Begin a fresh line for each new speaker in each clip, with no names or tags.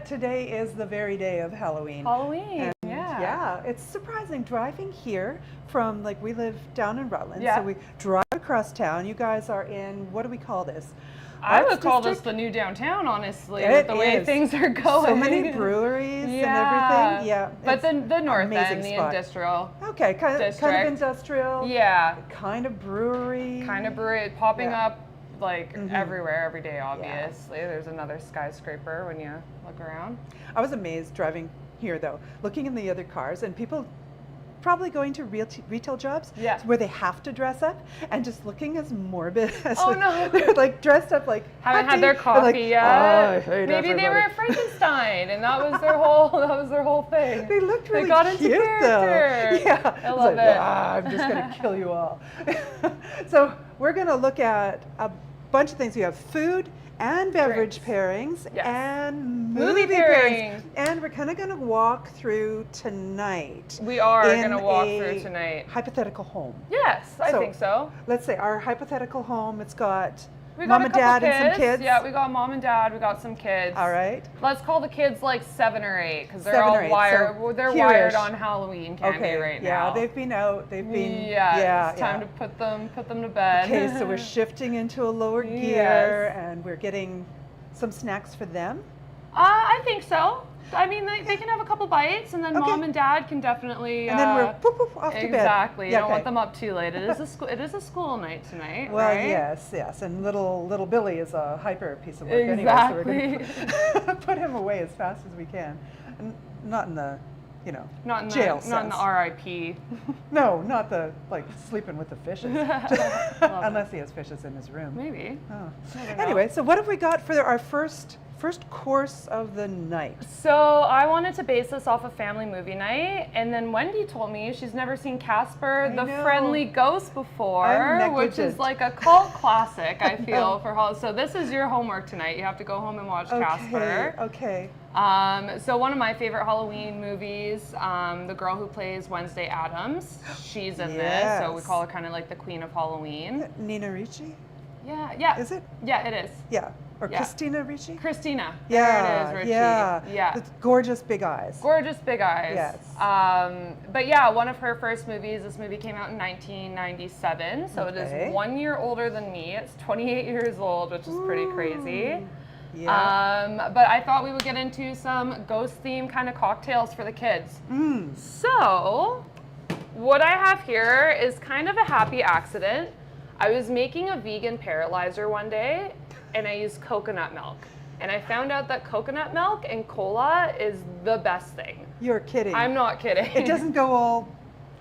today is the very day of Halloween.
Halloween,
And
yeah.
yeah, it's surprising driving here from, like, we live down in Rutland,
Yeah.
so we drive across town. You guys are in, what do we call this?
I
Arts
would call this
district?
the new downtown, honestly,
It
with the way
is.
things are going.
So many breweries and
Yeah.
everything. Yeah.
But
it's
the north
amazing
end, the
spot.
industrial.
Okay, kind of
district.
industrial.
Yeah.
Kind of brewery.
Kind of brewery popping
Yeah.
up like
Mhm.
everywhere, every day, obviously. There's another skyscraper when you look around.
I was amazed driving here, though, looking in the other cars and people probably going to retail jobs where they have to dress up, and just looking as morbid as they're like dressed up like
haven't
happy,
had their coffee
like,
yet.
Oh, I hate
Maybe they were
everybody."
at Frankenstein and that was their whole thing.
They looked really
they got into
cute,
character.
though. Yeah,
I love
like,
it.
I'm just gonna kill you all. So we're gonna look at a bunch of things. We have food and beverage pairings and movie pairings. And we're kind of going to walk through tonight.
We are going to walk through tonight.
Hypothetical home.
Yes, I think so.
Let's say our hypothetical home, it's got
We
mom
got
and dad and some kids.
Yeah, we got mom and dad, we got some kids.
All right.
Let's call the kids like 7 or 8 because they're
7
all
or 8,
wired.
so
They're
here-ish.
wired on Halloween candy right now.
Yeah, they've been out. They've been.
Yeah, it's time to put them to bed.
Okay, so we're shifting into a lower gear, and we're getting some snacks for them.
I think so. I mean, they can have a couple bites, and then mom and dad can definitely.
And then we're poof, off to bed.
Exactly. You don't want them up too late. It is a school night tonight.
Well,
right?
yes, and little Billy is a hyper piece of work
Exactly.
anyway, so we're going to put him away as fast as we can, and not in the,
not in
jail
the,
sense.
not in the RIP.
No, not the like sleeping with the fishes, unless he has fishes in his room.
Maybe.
Oh. Anyway, so what have we got for our first course of the night?
So I wanted to base this off a family movie night, and then Wendy told me she's never seen Casper the Friendly Ghost before, which is like a cult classic, I feel, for Hall. So this is your homework tonight. You have to go home and watch Casper.
Okay.
So one of my favorite Halloween movies, the girl who plays Wednesday Addams, she's in this, so we call her kind of like the queen of Halloween.
Nina Ricci?
Yeah.
Is it?
Yeah, it is.
Yeah. Or Christina Ricci?
Christina.
Yeah,
there it is, Ricci.
yeah. With gorgeous big eyes.
Gorgeous big eyes.
Yes.
But yeah, one of her first movies, this movie came out in 1997, so it is 1 year older than me. It's 28 years old, which is pretty crazy.
Yeah.
But I thought we would get into some ghost-themed kind of cocktails for the kids. So, what I have here is kind of a happy accident. I was making a vegan paralyzer one day, and I used coconut milk. And I found out that coconut milk and cola is the best thing.
You're kidding.
I'm not kidding.
It doesn't go all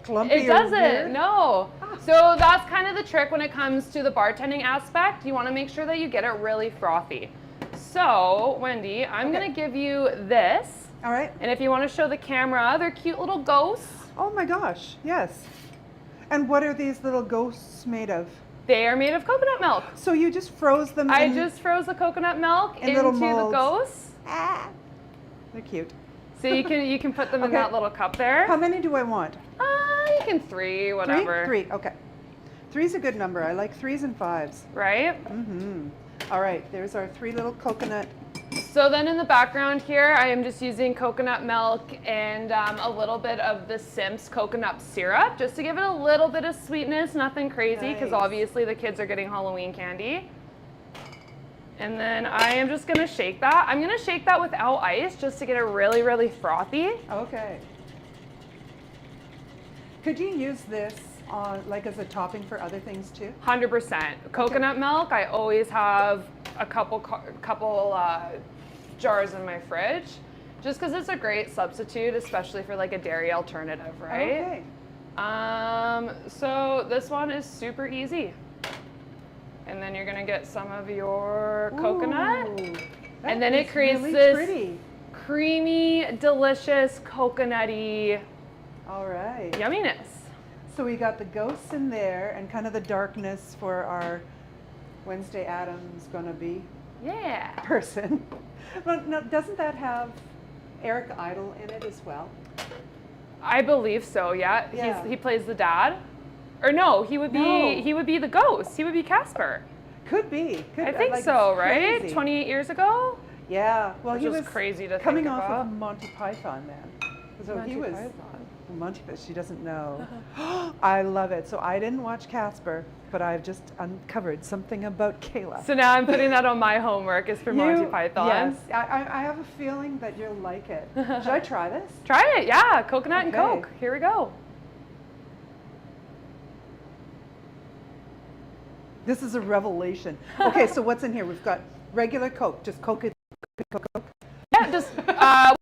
clumpy.
It doesn't, no. So that's kind of the trick when it comes to the bartending aspect. You want to make sure that you get it really frothy. So, Wendy, I'm going to give you this.
All right.
And if you want to show the camera, they're cute little ghosts.
Oh my gosh, yes. And what are these little ghosts made of?
They are made of coconut milk.
So you just froze them
I just froze the coconut milk into the ghosts.
Ah, they're cute.
So you can put them in that little cup there.
How many do I want?
You can 3, whatever.
Three, okay. 3's a good number. I like 3s and 5s.
Right?
Mm-hmm. All right, there's our 3 little coconut.
So then in the background here, I am just using coconut milk and a little bit of the Simps coconut syrup, just to give it a little bit of sweetness, nothing crazy, because obviously the kids are getting Halloween candy. And then I am just gonna shake that. I'm gonna shake that without ice, just to get it really, really frothy.
Okay. Could you use this like as a topping for other things too?
100%. Coconut milk, I always have a couple jars in my fridge, just because it's a great substitute, especially for like a dairy alternative, right? Okay. So this one is super easy. And then you're gonna get some of your coconut, and then it creates
really
this
pretty,
creamy, delicious, coconutty yumminess.
So we got the ghosts in there and kind of the darkness for our Wednesday Addams gonna be person. But no, doesn't that have Eric Idle in it as well?
I believe so. Yeah. He plays the dad, or no? He would be the ghost. He would be Casper.
Could be.
I think so. Right? 28 years ago.
Yeah, well,
Which
he
is
was
crazy to
coming
think
off
about.
of Monty Python then. So
Monty
he was
Python.
Monty, but she doesn't know. I love it. So I didn't watch Casper, but I've just uncovered something about Kayla.
So now I'm putting that on my homework is for Monty Python.
Yes, I have a feeling that you'll like it. Should I try this?
Try it, yeah. Coconut and
Okay.
Coke. Here we go.
This is a revelation. Okay, so what's in here? We've got regular Coke, just Coke.
Yeah, just,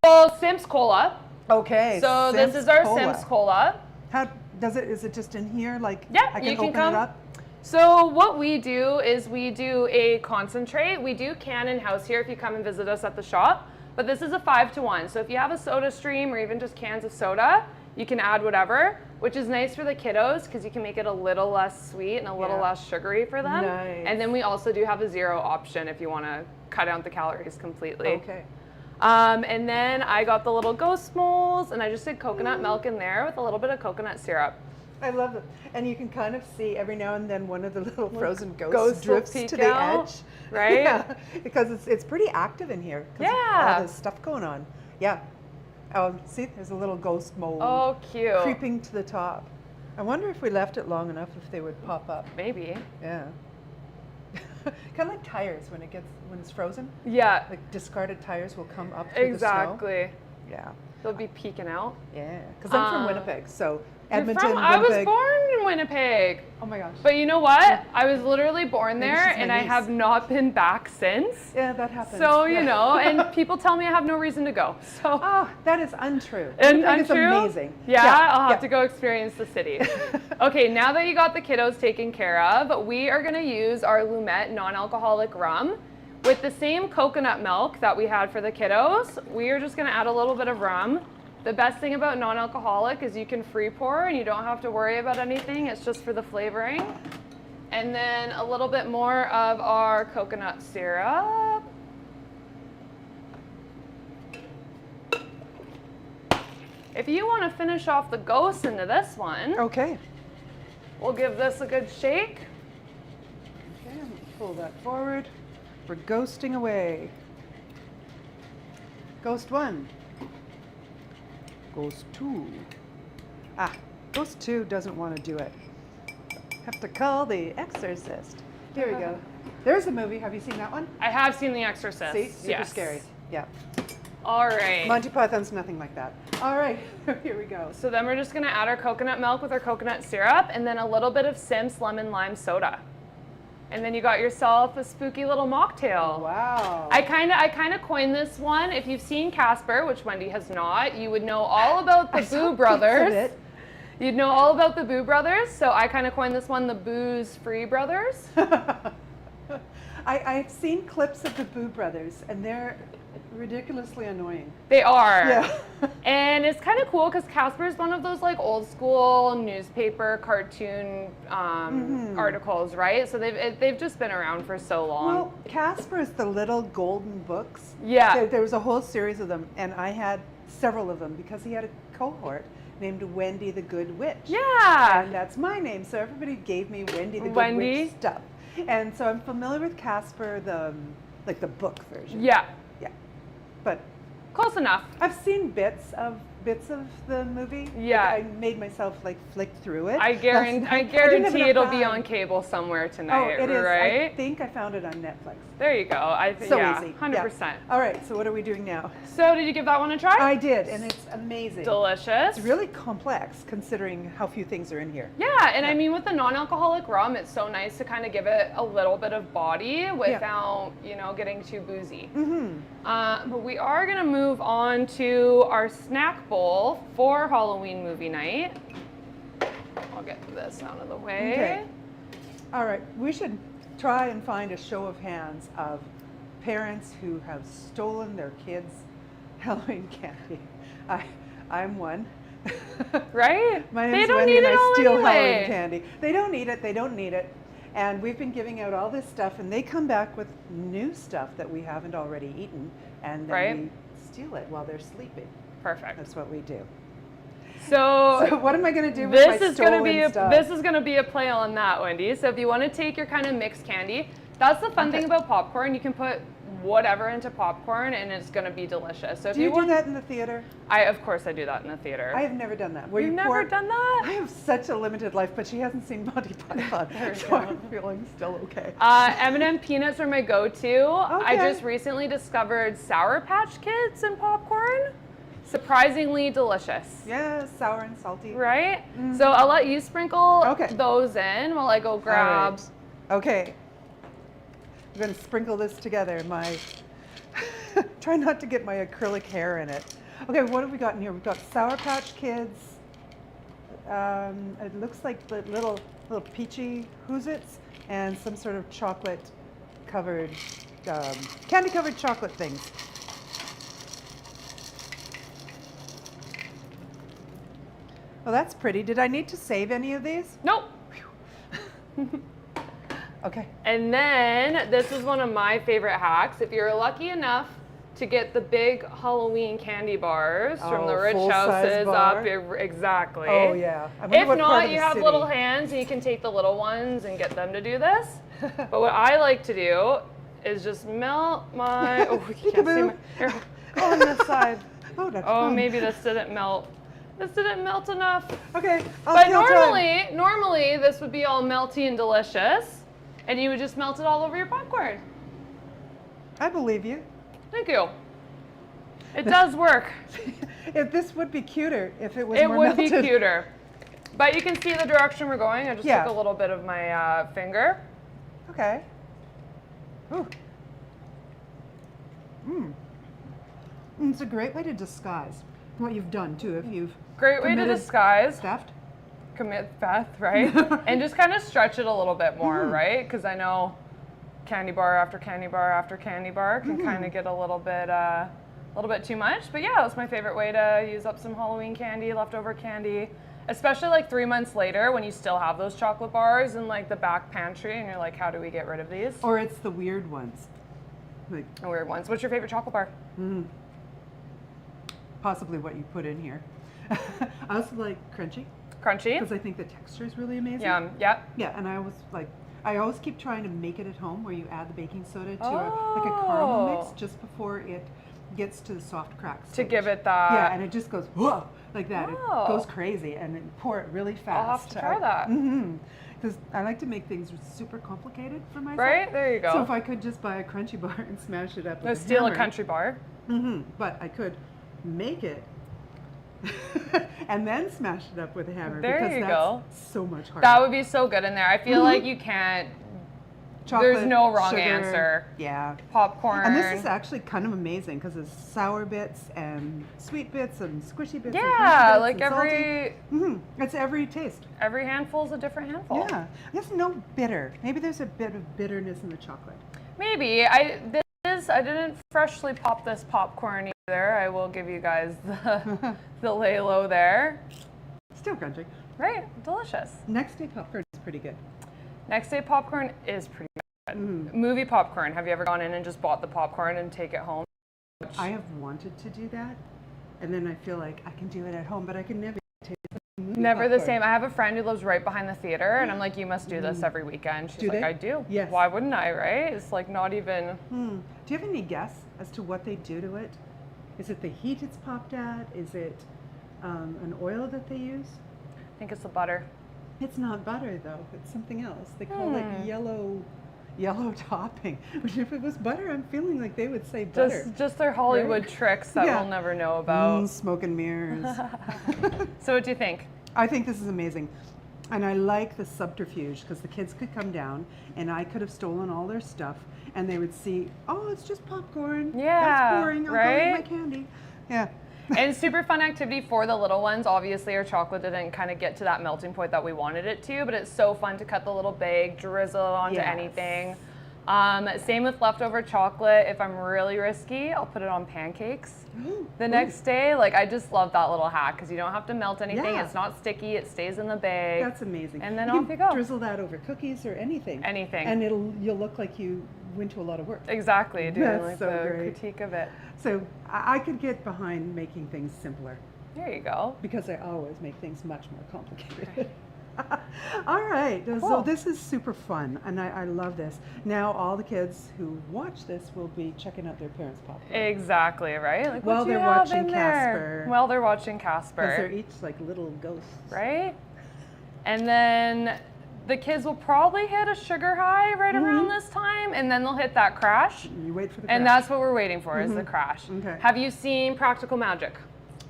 well, Simps Cola.
Okay.
So
Simps
this is our
Cola.
Simps Cola.
How does it? Is it just in here? Like
Yeah,
I
you
can
can
open it up.
So what we do is we do a concentrate. We do can in-house here if you come and visit us at the shop. But this is a 5-to-1. So if you have a soda stream or even just cans of soda, you can add whatever, which is nice for the kiddos because you can make it a little less sweet and a little less sugary for them.
Nice.
And then we also do have a 0 option if you want to cut out the calories completely.
Okay.
And then I got the little ghost moles and I just did coconut milk in there with a little bit of coconut syrup.
I love it. And you can kind of see every now and then one of the little frozen ghosts
Ghosts will
drifts
peek
to the
out,
edge.
right?
Yeah, because it's pretty active in here. 'Cause
Yeah.
All this stuff going on. Yeah. See, there's a little ghost mole
Oh, cute.
creeping to the top. I wonder if we left it long enough if they would pop up.
Maybe.
Yeah. Kind of like tires when it's frozen.
Yeah.
Like discarded tires will come up through the snow.
Exactly.
Yeah.
They'll be peeking out.
Yeah. Because I'm from Winnipeg, so
You're
Edmonton,
from, I was
Winnipeg.
born in Winnipeg.
Oh my gosh.
But you know what? I was literally born
Maybe
there
she's my
and I
niece.
have not been back since.
Yeah, that happens.
So,
Yeah.
you know, and people tell me I have no reason to go. So,
Oh, that is untrue.
and
Winnipeg is
untrue?
amazing.
Yeah, I'll have to go experience the city. Okay, now that you got the kiddos taken care of, we are gonna use our Lumet non-alcoholic rum. With the same coconut milk that we had for the kiddos, we are just gonna add a little bit of rum. The best thing about non-alcoholic is you can free pour and you don't have to worry about anything. It's just for the flavoring. And then a little bit more of our coconut syrup. If you want to finish off the ghost into this one,
Okay.
we'll give this a good shake.
Okay, I'm gonna pull that forward. We're ghosting away. Ghost 1. Ghost 2. Ah, Ghost 2 doesn't want to do it. Have to call the exorcist. Here we go. There's a movie. Have you seen that one?
I have seen The Exorcist.
See? Super
yes.
scary. Yeah.
All right.
Monty Python's nothing like that. All right, here we go.
So then we're just gonna add our coconut milk with our coconut syrup and then a little bit of Simps lemon lime soda. And then you got yourself a spooky little mocktail.
Wow.
I kind of coined this one. If you've seen Casper, which Wendy has not, you would know all about the Boo Brothers. You'd know all about the Boo Brothers. So I kind of coined this one the Booze Free Brothers.
I've seen clips of the Boo Brothers, and they're ridiculously annoying.
They are.
Yeah.
And it's kind of cool because Casper is one of those like old school newspaper cartoon articles, right? So they've just been around for so long.
Well, Casper is the little golden books.
Yeah.
There was a whole series of them, and I had several of them because he had a cohort named Wendy the Good Witch.
Yeah.
And that's my name, so everybody gave me Wendy the Good
Wendy.
Witch stuff. And so I'm familiar with Casper, like the book version.
Yeah.
Yeah. But
Close enough.
I've seen bits of the movie.
Yeah.
Like, I made myself like flick through it.
I guarantee it'll be on cable somewhere tonight,
Oh, it is.
right?
I think I found it on Netflix.
There you go. I think
So
yeah,
easy.
100%.
Yeah. All right, so what are we doing now?
So did you give that one a try?
I did, and it's amazing.
Delicious.
It's really complex considering how few things are in here.
Yeah, and I mean with the non-alcoholic rum, it's so nice to kind of give it a little bit of body without, getting too boozy.
Mm-hmm.
But we are gonna move on to our snack bowl for Halloween movie night. I'll get this out of the way.
Okay. All right, we should try and find a show of hands of parents who have stolen their kids' Halloween candy. I'm one.
Right?
My
They
name's
don't
Wendy
need
and
it
I
all
steal
anyway.
Halloween candy. They don't need it, they don't need it. And we've been giving out all this stuff and they come back with new stuff that we haven't already eaten and then we steal it while they're sleeping.
Perfect.
That's what we do.
So
what am I going to do with
this
my
is gonna
stolen
be
stuff?
this is gonna be a play on that, Wendy. So if you want to take your kind of mixed candy, that's the fun thing about popcorn. You can put whatever into popcorn, and it's going to be delicious. So if
do you
want,
do that in the theater?
Of course I do that in the theater.
I have never done that. Where
You've
you
never done that?
I have such a limited life, but she hasn't seen Monty Python, so I'm feeling still okay.
M&M peanuts are my go-to. I
Okay.
just recently discovered Sour Patch Kids in popcorn. Surprisingly delicious.
Yeah, sour and salty.
Right? So I'll let you sprinkle
Okay.
those in while I go grab.
All right. Okay. I'm going to sprinkle this together. Try not to get my acrylic hair in it. Okay, what have we got in here? We've got Sour Patch Kids. It looks like the little peachy Whoozits and some sort of chocolate covered, candy covered chocolate things. Well, that's pretty. Did I need to save any of these?
Nope.
Okay.
And then this is one of my favorite hacks. If you're lucky enough to get the big Halloween candy bars from the rich
full-size
houses
bar?
up, exactly.
Oh yeah. I wonder
If
what part
not,
of
you
the
have
city.
little hands and you can take the little ones and get them to do this. But what I like to do is just melt my, oh, you can't see my, here, on this side.
Oh, that's
Oh,
fun.
maybe this didn't melt. This didn't melt enough.
Okay.
But normally this would be all melty and delicious, and you would just melt it all over your popcorn.
I believe you.
Thank you. It does work.
If this would be cuter if it was
It
more
would
melted.
be cuter. But you can see the direction we're going. I just
Yeah.
took a little bit of my finger.
Okay. Ooh. It's a great way to disguise what you've done too. If you've
Great way to
committed
disguise.
theft.
Commit theft, right? And just kind of stretch it a little bit more, right? Because I know candy bar after candy bar after candy bar can kind of get a little bit too much. But yeah, that's my favorite way to use up some Halloween candy, leftover candy, especially like 3 months later when you still have those chocolate bars in like the back pantry and you're like, how do we get rid of these?
Or it's the weird ones. Like
Weird ones. What's your favorite chocolate bar?
possibly what you put in here. I also like crunchy
Crunchy?
because I think the texture is really amazing.
Yum. Yep.
Yeah, and I always keep trying to make it at home where you add the baking soda to like a caramel mix just before it gets to the soft cracks.
To give it that.
Yeah, and it just goes whoa like that.
Oh.
It goes crazy, and then pour it really fast.
I'll have to try that.
Because I like to make things super complicated for myself.
Right? There you go.
So if I could just buy a crunchy bar and smash it up with
Steal a
hammer,
country bar.
but I could make it and then smash it up with a hammer.
There
because
you
that's
go.
so much harder.
That would be so good in there. I feel like you can't.
Chocolate,
There's no wrong
sugar,
answer.
Yeah.
Popcorn.
And this is actually kind of amazing because there's sour bits and sweet bits and squishy bits.
Yeah,
and
like
and salty.
every
It's every taste.
handful is a different handful.
Yeah. There's no bitter. Maybe there's a bit of bitterness in the chocolate.
Maybe. I didn't freshly pop this popcorn either. I will give you guys the lay low there.
Still crunchy.
Right, delicious.
Next day popcorn is pretty good.
Next day popcorn is pretty good. Movie popcorn. Have you ever gone in and just bought the popcorn and take it home?
I have wanted to do that, and then I feel like I can do it at home, but I can never taste the movie
Never the
popcorn.
same. I have a friend who lives right behind the theater, and I'm like, you must do this every weekend. She's
Do
like,
they?
I do.
Yes.
Why wouldn't I, right? It's like not even.
Do you have any guess as to what they do to it? Is it the heat it's popped at? Is it an oil that they use?
I think it's the butter.
It's not butter though. It's something else. They call it yellow topping. Which if it was butter, I'm feeling like they would say butter.
Just their Hollywood
Right?
tricks that
Yeah.
we'll never know about.
Smoke and mirrors.
So what do you think?
I think this is amazing. And I like the subterfuge because the kids could come down and I could have stolen all their stuff and they would see, oh, it's just popcorn.
Yeah,
That's boring. I'll go
right?
eat my candy. Yeah.
And super fun activity for the little ones. Obviously, our chocolate didn't kind of get to that melting point that we wanted it to, but it's so fun to cut the little bag, drizzle onto
Yes.
anything. Same with leftover chocolate. If I'm really risky, I'll put it on pancakes the next day. Like, I just love that little hack because you don't have to melt anything.
Yeah.
It's not sticky. It stays in the bag.
That's amazing.
And then
you
off
can
you go.
Drizzle that over cookies or anything.
Anything.
And you'll look like you went to a lot of work.
Exactly. Doing
That's
like
so
the
great.
critique of it.
So I could get behind making things simpler
There you go.
because I always make things much more complicated. All right, so
Cool.
this is super fun, and I love this. Now all the kids who watch this will be checking out their parents' popcorn.
Exactly, right? Like,
While
what do you
they're
have
watching
in there?
Casper.
While they're watching
Because
Casper.
they're each like little ghosts.
Right? And then the kids will probably hit a sugar high right around this time, and then they'll hit that crash.
You wait for the crash.
And that's what we're waiting for, is the crash.
Okay.
Have you seen Practical Magic?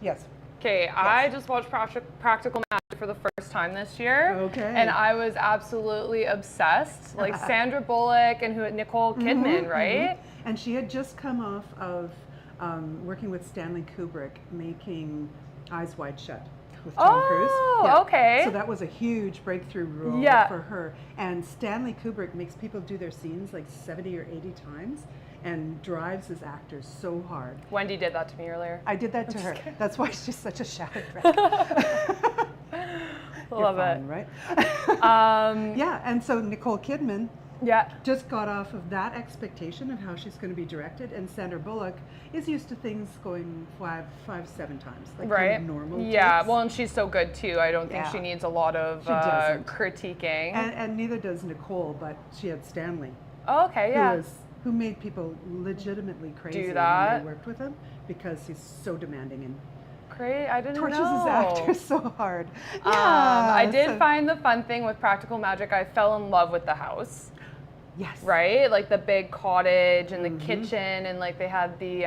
Yes.
Okay, I just watched Practical Magic for the first time this year.
Okay.
And I was absolutely obsessed. Like Sandra Bullock and Nicole Kidman, right?
And she had just come off of working with Stanley Kubrick making Eyes Wide Shut with Tom Cruise.
Oh, okay.
So that was a huge breakthrough role for her. And Stanley Kubrick makes people do their scenes like 70 or 80 times and drives his actors so hard.
Wendy did that to me earlier.
I did that to her. That's why she's such a shattered wreck.
Love it.
Right? Yeah, and so Nicole Kidman just got off of that expectation of how she's going to be directed, and Sandra Bullock is used to things going five, 7 times, like kind of normal.
Yeah,
takes.
well, and she's so good too. I don't think she needs a lot of
doesn't.
critiquing.
And neither does Nicole, but she had Stanley,
Oh, okay, yeah.
who made people legitimately crazy
Do
when
that.
they worked with him because he's so demanding and
Great, I didn't
tortures
know.
his actors so hard.
I did find the fun thing with Practical Magic. I fell in love with the house.
Yes.
Right? Like the big cottage and the kitchen, and like they had the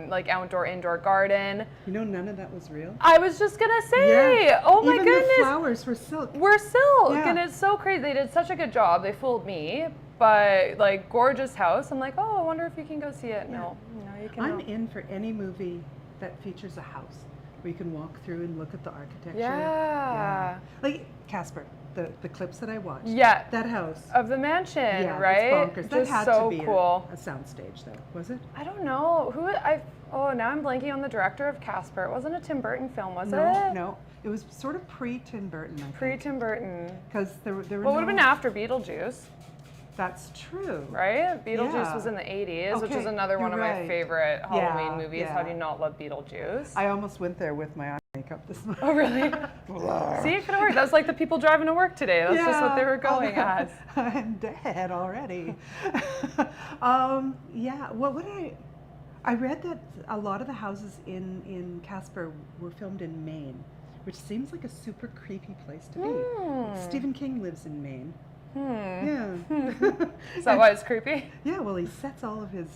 like outdoor indoor garden.
You know, none of that was real.
I was just gonna say, oh my
Even
goodness.
the flowers were silk.
We're silk,
Yeah.
and it's so crazy. They did such a good job. They fooled me, but like gorgeous house. I'm like, oh, I wonder if you can go see it. No, you can.
I'm in for any movie that features a house where you can walk through and look at the architecture.
Yeah.
Like Casper, the clips that I watched.
Yeah.
That house.
Of the mansion,
Yeah,
right?
it's bonkers. That
Just
had
so
to be
cool.
a soundstage, though, was it?
I don't know Oh, now I'm blanking on the director of Casper. It wasn't a Tim Burton film, was it?
No. It was sort of pre-Tim Burton, I think.
Pre-Tim Burton.
Because there were
Well, it would have been after Beetlejuice,
That's true.
right? Beetlejuice
Yeah.
was in the 80s, which
Okay,
is another one
you're
of my
right.
favorite Halloween movies.
yeah.
How do you not love Beetlejuice?
I almost went there with my eye makeup this morning.
Oh, really? See, it could have worked. That was like the people driving to work today. That's just what they were going as.
I'm dead already. Yeah, what did I read that a lot of the houses in Casper were filmed in Maine, which seems like a super creepy place to be. Stephen King lives in Maine. Yeah.
Is that why it's creepy?
Yeah, well, he sets all of his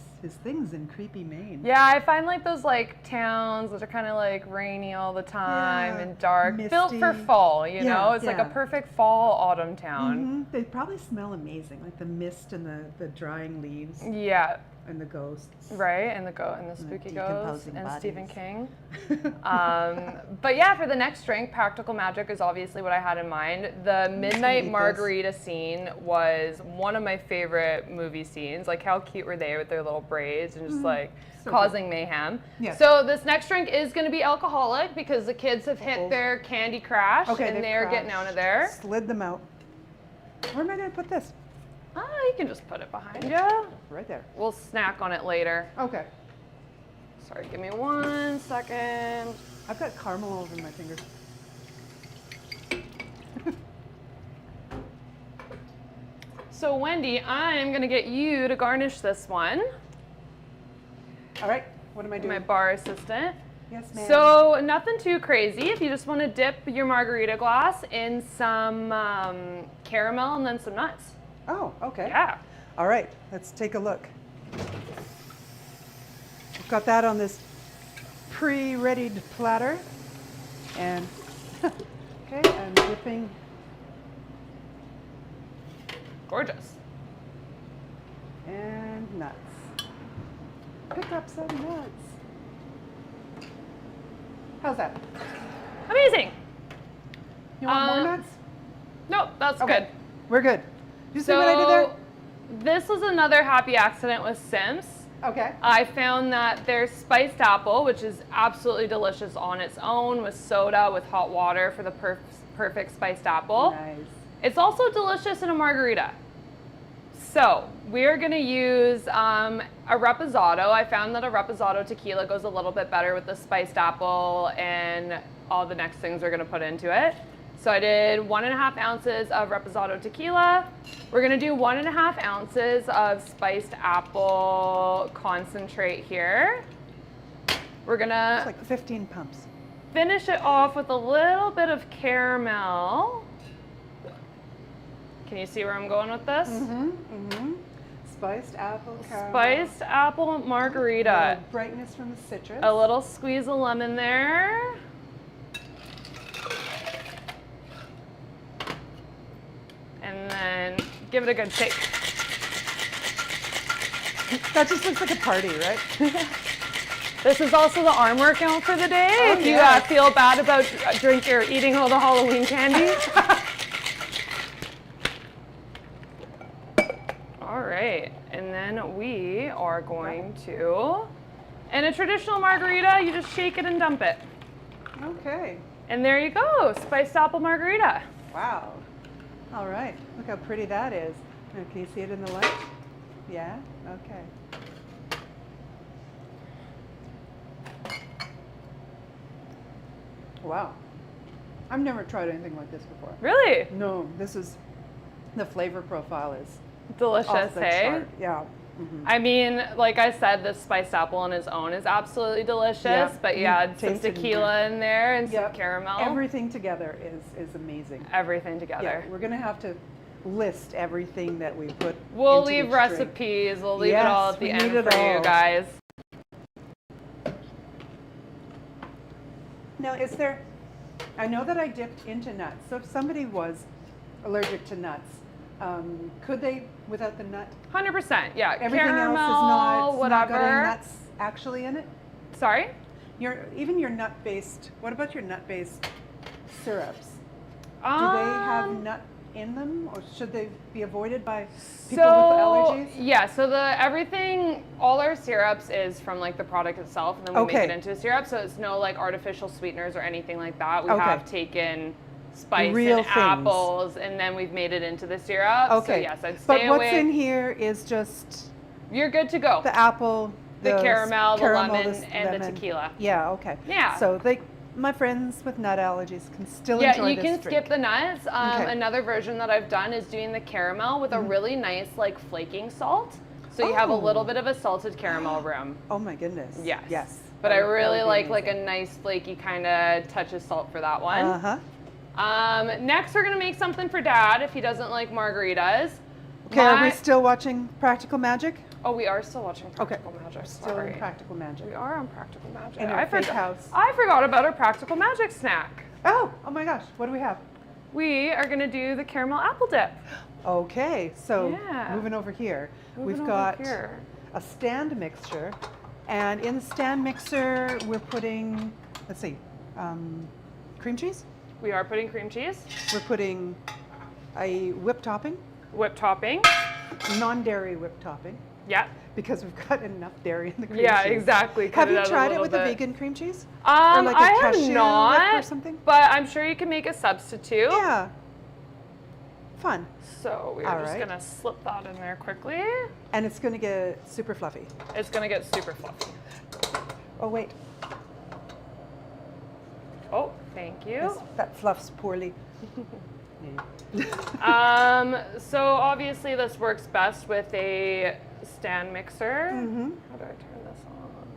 things in creepy Maine.
Yeah, I find like those like towns that are kind of like rainy all the time and dark, built for
misty.
fall, you know? It's like a
yeah.
perfect fall autumn town.
They probably smell amazing, like the mist and the drying leaves
Yeah,
and the ghosts.
right, and the spooky ghosts
decomposing
and
bodies.
Stephen King. But yeah, for the next drink, Practical Magic is obviously what I had in mind. The midnight
eat
margarita scene was one of my favorite movie scenes. Like how cute were they with their little braids and just like
So
causing mayhem.
Yeah.
So this next drink is going to be alcoholic because the kids have hit their candy crash and
they've
they're getting out of there.
Slid them out. Where am I going to put this?
You can just put it behind you.
Right there.
We'll snack on it later.
Okay.
Sorry, give me 1 second.
I've got caramel all over my fingers.
So Wendy, I'm gonna get you to garnish this one.
All right. What am I doing?
My bar assistant.
Yes, ma'am.
So nothing too crazy. If you just want to dip your margarita glass in some caramel and then some nuts.
Oh, okay.
Yeah.
All right. Let's take a look. We've got that on this pre-readied platter, and okay, I'm dipping.
Gorgeous.
And nuts. Pick up some nuts. How's that?
Amazing.
You want more nuts?
Nope, that's
Okay.
good.
We're good. You see what I did there?
This was another happy accident with Simps.
Okay.
I found that their spiced apple, which is absolutely delicious on its own with soda, with hot water for the perfect spiced apple.
Nice.
It's also delicious in a margarita. So we're gonna use a reposado. I found that a reposado tequila goes a little bit better with the spiced apple and all the next things we're gonna put into it. So I did 1.5 ounces of Reposado tequila. We're gonna do 1.5 ounces of spiced apple concentrate here. We're gonna
It's like 15 pumps.
finish it off with a little bit of caramel. Can you see where I'm going with this?
Spiced apple caramel.
Spiced apple margarita.
Brightness from the citrus.
A little squeeze of lemon there. And then give it a good shake.
That just looks like a party, right?
This is also the arm workout for the day.
Oh,
if you
yes.
feel bad about eating all the Halloween candy. All right, and then we are going to, in a traditional margarita, you just shake it and dump it.
Okay.
And there you go, spiced apple margarita.
Wow. All right. Look how pretty that is. Now, can you see it in the light? Yeah? Okay. Wow. I've never tried anything like this before.
Really?
No, this is, the flavor profile is
Delicious,
off the
hey?
chart. Yeah.
I mean, like I said, this spiced apple on its own is absolutely delicious,
Yep.
but you add some
Taste it in
tequila in there and some
Yep.
caramel.
Everything together is amazing.
Everything together.
Yeah, we're going to have to list everything that we put
We'll
into
leave
each drink.
recipes. We'll leave it
Yes,
all at
we
the
need
end
it
for you
all.
guys.
Now, is there, I know that I dipped into nuts, so if somebody was allergic to nuts, could they, without the nut?
100%, yeah.
Everything
Caramel,
else is
whatever.
not got any nuts actually in it?
Sorry?
Even your nut-based, what about your nut-based syrups? Do they have nut in them, or should they be avoided by people with allergies?
Yeah, so all our syrups is from like the product itself, and then we make it into a syrup, so it's no like artificial sweeteners or anything like that. We have taken spice
Real
and
things.
apples, and then we've made it into the syrup.
Okay.
So yes, I'd stay
But
away.
what's in here is just
You're good to go.
the apple,
The caramel, the lemon,
the
and the
lemon.
tequila.
Yeah, okay.
Yeah.
So my friends with nut allergies can still
Yeah,
enjoy
you
this
can
drink.
skip the nuts.
Okay.
Another version that I've done is doing the caramel with a really nice like flaking salt. So you have a little bit of a salted caramel rim.
Oh my goodness.
Yes.
Yes.
But I
That would
really
be
like
amazing.
a nice flaky kind of touch of salt for that one.
Uh-huh.
Next, we're gonna make something for Dad if he doesn't like margaritas.
Okay, are we still watching Practical Magic?
Oh, we are still watching Practical Magic.
Still
Sorry.
in Practical Magic.
We are on Practical Magic.
In our fake house.
I forgot about our Practical Magic snack.
Oh my gosh, what do we have?
We are gonna do the caramel apple dip.
Okay, so
Yeah.
moving over here, we've
over
got
here.
a stand mixture, and in the stand mixer we're putting, let's see, cream cheese.
We are putting cream cheese,
We're putting a whipped topping,
whipped topping.
non-dairy whipped topping,
Yeah.
because we've got enough dairy in the cream
Yeah,
cheese.
exactly. Cut
Have you
out a
tried it
little
with the
bit.
vegan cream cheese?
I
cashew
have
whip
not,
or something?
but I'm sure you can make a substitute.
Yeah. Fun.
So we're
All
just
right.
gonna slip that in there quickly.
And it's going to get super fluffy.
It's gonna get super fluffy.
Oh wait,
Oh, thank you.
that fluffs poorly.
So obviously this works best with a stand mixer.
Mm-hmm.
How do I turn this on?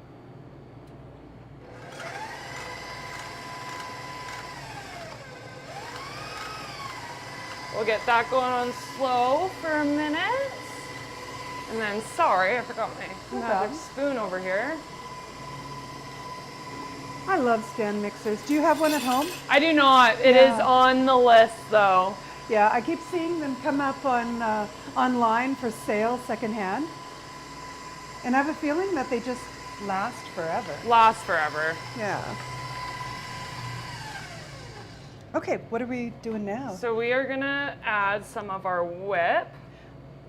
We'll get that going on slow for a minute. And then, sorry, I forgot my magic
problem.
spoon over here.
I love stand mixers. Do you have one at home?
I do not. It is
Yeah.
on the list though.
Yeah, I keep seeing them come up on online for sale secondhand. And I have a feeling that they just last forever.
Lasts forever.
Yeah. Okay, what are we doing now?
So we are gonna add some of our whip.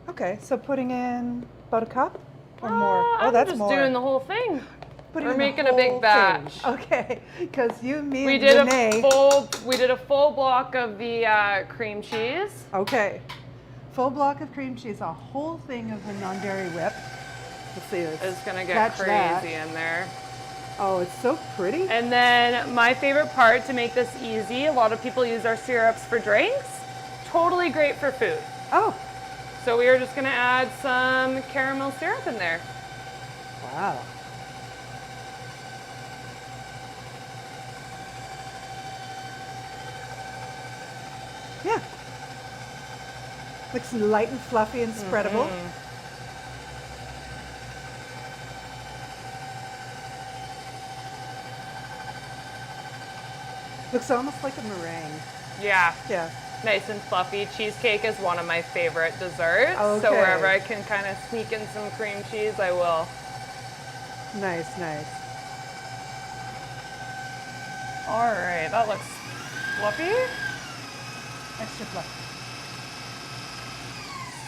Okay, so putting in about a cup or more?
I'm
That's
just
more.
doing the whole thing.
Putting
we're
in the
making a big
whole
batch.
thing. Okay, because me
We
and
did
Renee.
we did a full block of the cream cheese.
Okay, full block of cream cheese, a whole thing of the non-dairy whip. Let's see this.
It's gonna get
Catch
crazy
that.
in there.
Oh, it's so pretty.
And then my favorite part to make this easy, a lot of people use our syrups for drinks. Totally great for food.
Oh.
So we are just gonna add some caramel syrup in there.
Wow. Yeah. Looks light and fluffy and spreadable. Looks almost like a meringue.
Yeah.
Yeah.
Nice and fluffy. Cheesecake is one of my favorite desserts.
Okay.
So wherever I can kind of sneak in some cream cheese, I will.
Nice, nice.
All right, that looks fluffy.
Extra fluffy.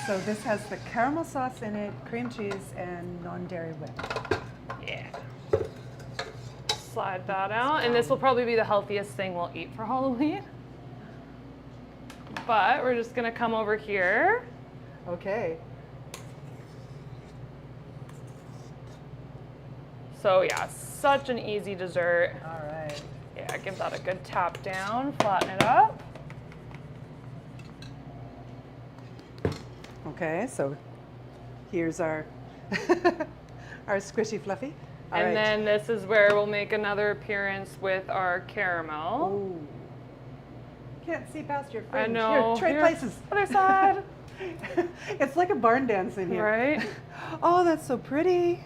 So this has the caramel sauce in it, cream cheese, and non-dairy whip.
Yeah. Slide that out. And this will probably be the healthiest thing we'll eat for Halloween. But we're just gonna come over here.
Okay.
So yeah, such an easy dessert.
All right.
Yeah, give that a good tap down, flatten it up.
Okay, so here's our our squishy fluffy. All
And
right.
then this is where we'll make another appearance with our caramel.
Ooh. Can't see past your
I
fringe.
know.
Here, trade
Here,
places.
Other side.
It's like a barn dance in here.
Right?
Oh, that's so pretty.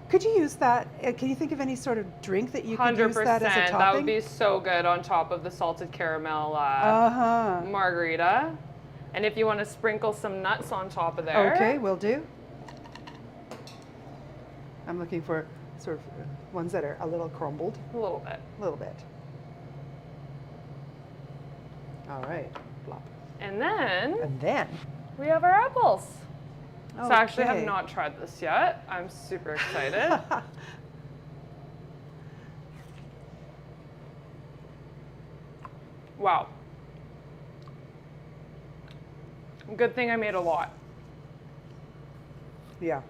Could you use that? Can you think of any sort of drink that you could
100%.
use that as a topping?
That would be so good on top of the salted caramel margarita. And if you want to sprinkle some nuts on top of there.
Okay, will do. I'm looking for sort of ones that are a little crumbled.
A little bit.
A little bit. All right. Plop.
And then
we
we have our apples.
okay.
So I actually have not tried this yet. I'm super excited. Wow. Good thing I made a lot.
Yeah.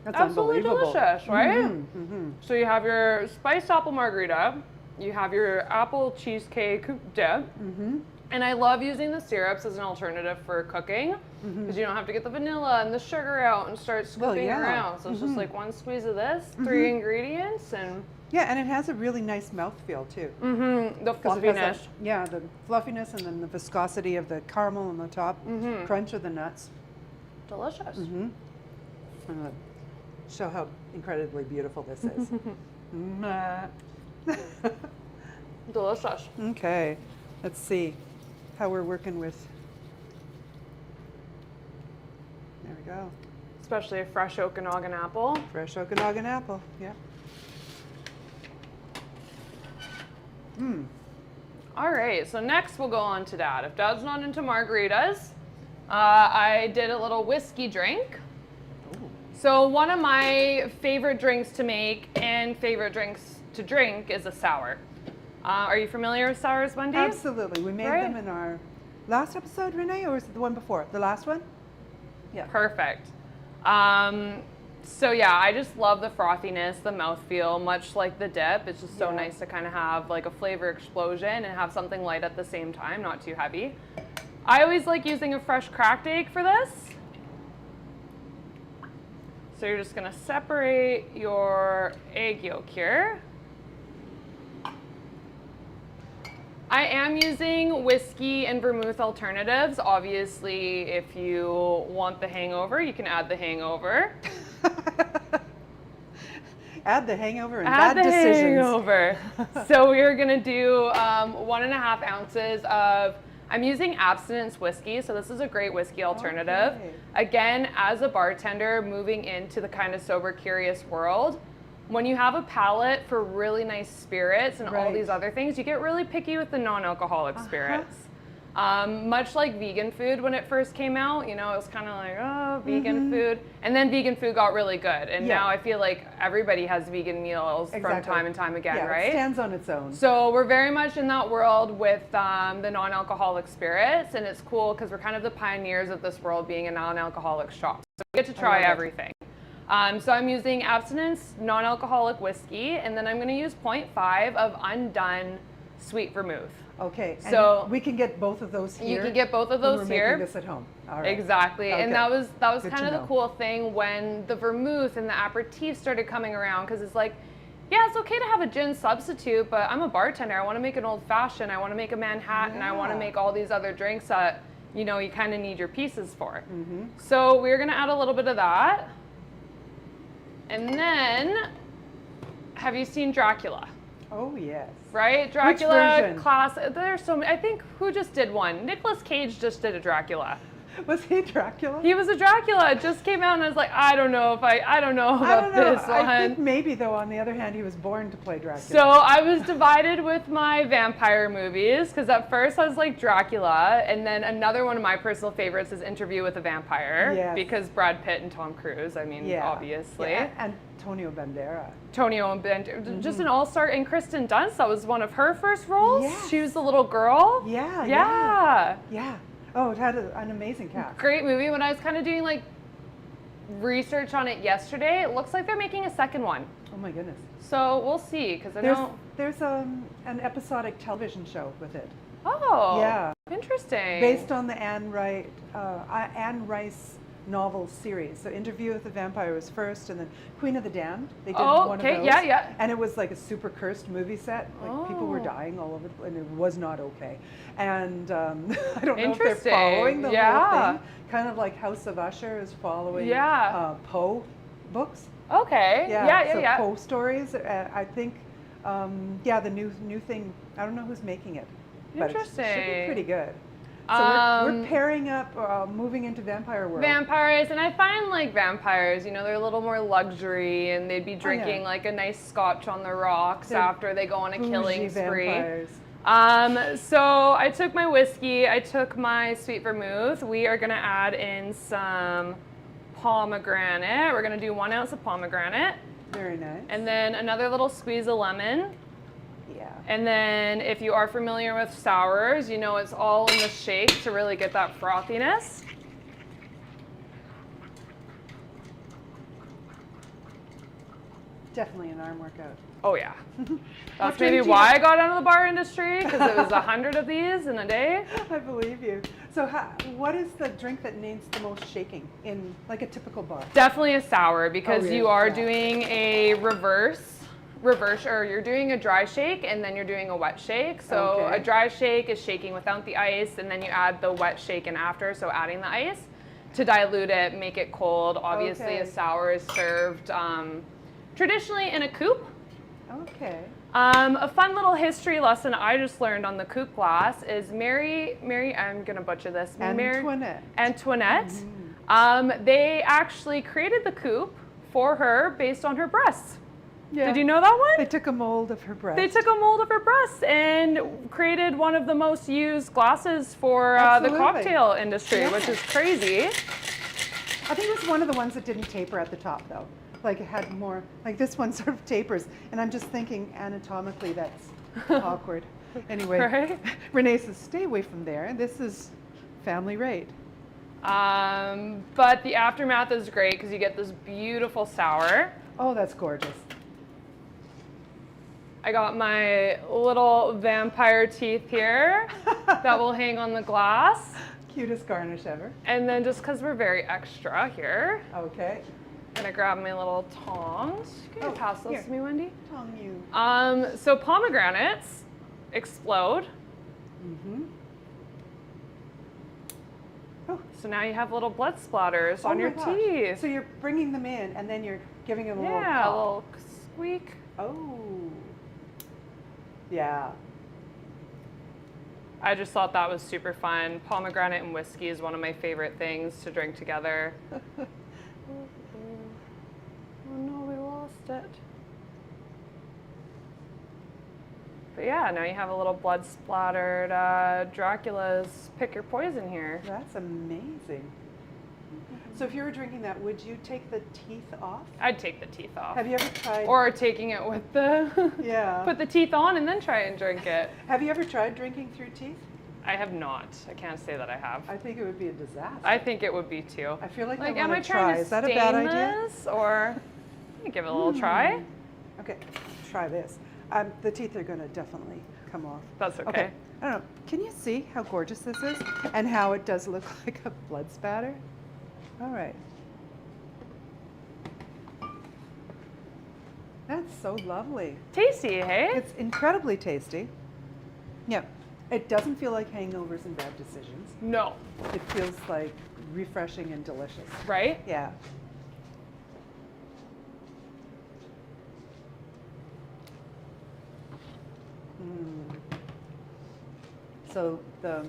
That's
Absolutely
unbelievable.
delicious, right?
Mm-hmm, mm-hmm.
So you have your spiced apple margarita, you have your apple cheesecake dip, and I love using the syrups as an alternative for cooking because you don't have to get the vanilla and the sugar out and start scooping around. So it's just like one squeeze of this, 3 ingredients, and
yeah, and it has a really nice mouthfeel too.
the
'Cause it has
fluffiness.
that- yeah, the fluffiness and then the viscosity of the caramel on the top, crunch of the nuts.
Delicious.
I'm gonna show how incredibly beautiful this is.
Delicious.
Okay, let's see how we're working with. There we go.
Especially a fresh Okanagan apple.
Fresh Okanagan apple. Yeah.
All right, so next we'll go on to Dad. If Dad's not into margaritas, I did a little whiskey drink.
Ooh.
So one of my favorite drinks to make and favorite drinks to drink is a sour. Are you familiar with sours, Wendy?
Absolutely. We made
Right.
them in our last episode, Renee, or was it the one before? The last one? Yeah.
Perfect. So yeah, I just love the frothiness, the mouthfeel, much like the dip. It's just so
Yeah.
nice to kind of have like a flavor explosion and have something light at the same time, not too heavy. I always like using a fresh cracked egg for this. So you're just gonna separate your egg yolk here. I am using whiskey and vermouth alternatives. Obviously, if you want the hangover, you can add the hangover.
Add the hangover and
Add
bad
the
decisions.
hangover. So we're gonna do 1.5 ounces of, I'm using abstinence whiskey, so this is a great whiskey alternative.
Okay.
Again, as a bartender moving into the kind of sober curious world, when you have a palate for really nice spirits and all
Right.
these other things, you get really picky with the non-alcoholic spirits. Much like vegan food when it first came out, you know, it was kind of like, oh, vegan food. And then vegan food got really good. And
Yeah.
now I feel like everybody has vegan meals from
Exactly.
time and time again,
Yeah,
right?
it stands on its own.
So we're very much in that world with the non-alcoholic spirits, and it's cool because we're kind of the pioneers of this world being a non-alcoholic shop. So we get to try
love it.
everything. So I'm using abstinence non-alcoholic whiskey, and then I'm going to use 0.5 of undone sweet vermouth.
Okay,
so
and we can get both of those here.
You can get both of those
when we're
here.
making this at home. All right.
Exactly,
Okay.
and that was
Good
kind
to
of the cool thing when the vermouth and the aperitif started coming around, because it's like, yeah, it's okay to have a gin substitute, but I'm a bartender. I want to make an old fashioned. I want to make a Manhattan. I want to make all these other drinks that you kind of need your pieces for.
Mm-hmm.
So we're gonna add a little bit of that, and then have you seen Dracula?
Oh yes.
Right? Dracula
Which version?
class. There's so many. I think who just did one? Nicolas Cage just did a Dracula.
Was he Dracula?
He was a Dracula. It just came out and I was like, I don't know about this one.
I think maybe though, on the other hand, he was born to play Dracula.
So I was divided with my vampire movies, because at first I was like Dracula, and then another one of my personal favorites is Interview with a Vampire.
Yes.
Because Brad Pitt and Tom Cruise, I mean, obviously.
Yeah. And Antonio Banderas.
Just an all-star, and Kristen Dunst, that was one of her first roles.
Yes.
She was the little girl.
Yeah. Oh, it had an amazing cast.
Great movie. When I was kind of doing like research on it yesterday, it looks like they're making a second one.
Oh my goodness.
So we'll see, because I know
there's an episodic television show with it.
Oh.
Yeah.
Interesting.
Based on the Anne Rice novel series. So Interview with the Vampire was first, and then Queen of the Damned. They did one of those.
Yeah.
And it was like a super cursed movie set. Like people were dying all over, and it was not okay. And I don't know if they're following the whole thing. Kind of like House of Usher is following Poe books.
Okay. Yeah.
Poe stories. I think, the new thing. I don't know who's making it. But it should be pretty good. So we're pairing up, moving into vampire world.
Vampires, and I find like vampires, they're a little more luxury, and they'd be drinking like a nice scotch on the rocks after they go on a killing spree.
Vampires.
So I took my whiskey, I took my sweet vermouth. We are gonna add in some pomegranate. We're gonna do 1 ounce of pomegranate.
Very nice.
And then another little squeeze of lemon.
Yeah.
And then if you are familiar with sours, it's all in the shake to really get that frothiness.
Definitely an arm workout.
Oh yeah. That's maybe why I got out of the bar industry, because it was 100 of these in a day.
I believe you. So what is the drink that needs the most shaking in like a typical bar?
Definitely a sour, because you are doing a reverse, or you're doing a dry shake and then you're doing a wet shake. So a dry shake is shaking without the ice, and then you add the wet shake in after, so adding the ice to dilute it, make it cold. Obviously a sour is served traditionally in a coupe.
Okay.
A fun little history lesson I just learned on the coupe glass is Mary, I'm gonna butcher this.
Antoinette.
Mm-hmm. They actually created the coupe for her based on her breasts.
Yeah.
Did you know that one?
They took a mold of her breast.
They took a mold of her breasts and created one of the most used glasses for the cocktail industry, which is crazy.
I think it was one of the ones that didn't taper at the top though. Like it had more, like this one sort of tapers. And I'm just thinking anatomically that's awkward. Anyway,
Right?
Renee says, stay away from there. This is family rate.
But the aftermath is great because you get this beautiful sour.
Oh, that's gorgeous.
I got my little vampire teeth here that will hang on the glass.
Cutest garnish ever.
And then just because we're very extra here,
Okay.
I'm gonna grab my little tongs. Can you pass those to me, Wendy?
Tong you.
So pomegranates explode.
Mm-hmm.
Oh. So now you have little blood splatters on your teeth.
So you're bringing them in and then you're giving them a little
a
pop.
little squeak.
Oh. Yeah.
I just thought that was super fun. Pomegranate and whiskey is one of my favorite things to drink together. Oh no, we lost it. But yeah, now you have a little blood splattered Dracula's pick your poison here.
That's amazing. So if you were drinking that, would you take the teeth off?
I'd take the teeth off.
Have you ever tried?
Or taking it with the
Yeah.
put the teeth on and then try and drink it.
Have you ever tried drinking through teeth?
I have not. I can't say that I have.
I think it would be a disaster.
I think it would be too.
I feel like
am I trying to
Is that a bad
stain
idea?
this, or let me give it a little try?
Okay, try this. The teeth are going to definitely come off.
That's okay.
I don't know. Can you see how gorgeous this is and how it does look like a blood spatter? All right. That's so lovely.
Tasty, hey?
It's incredibly tasty. Yeah. It doesn't feel like hangovers and bad decisions.
No.
It feels like refreshing and delicious.
Right?
Yeah. So the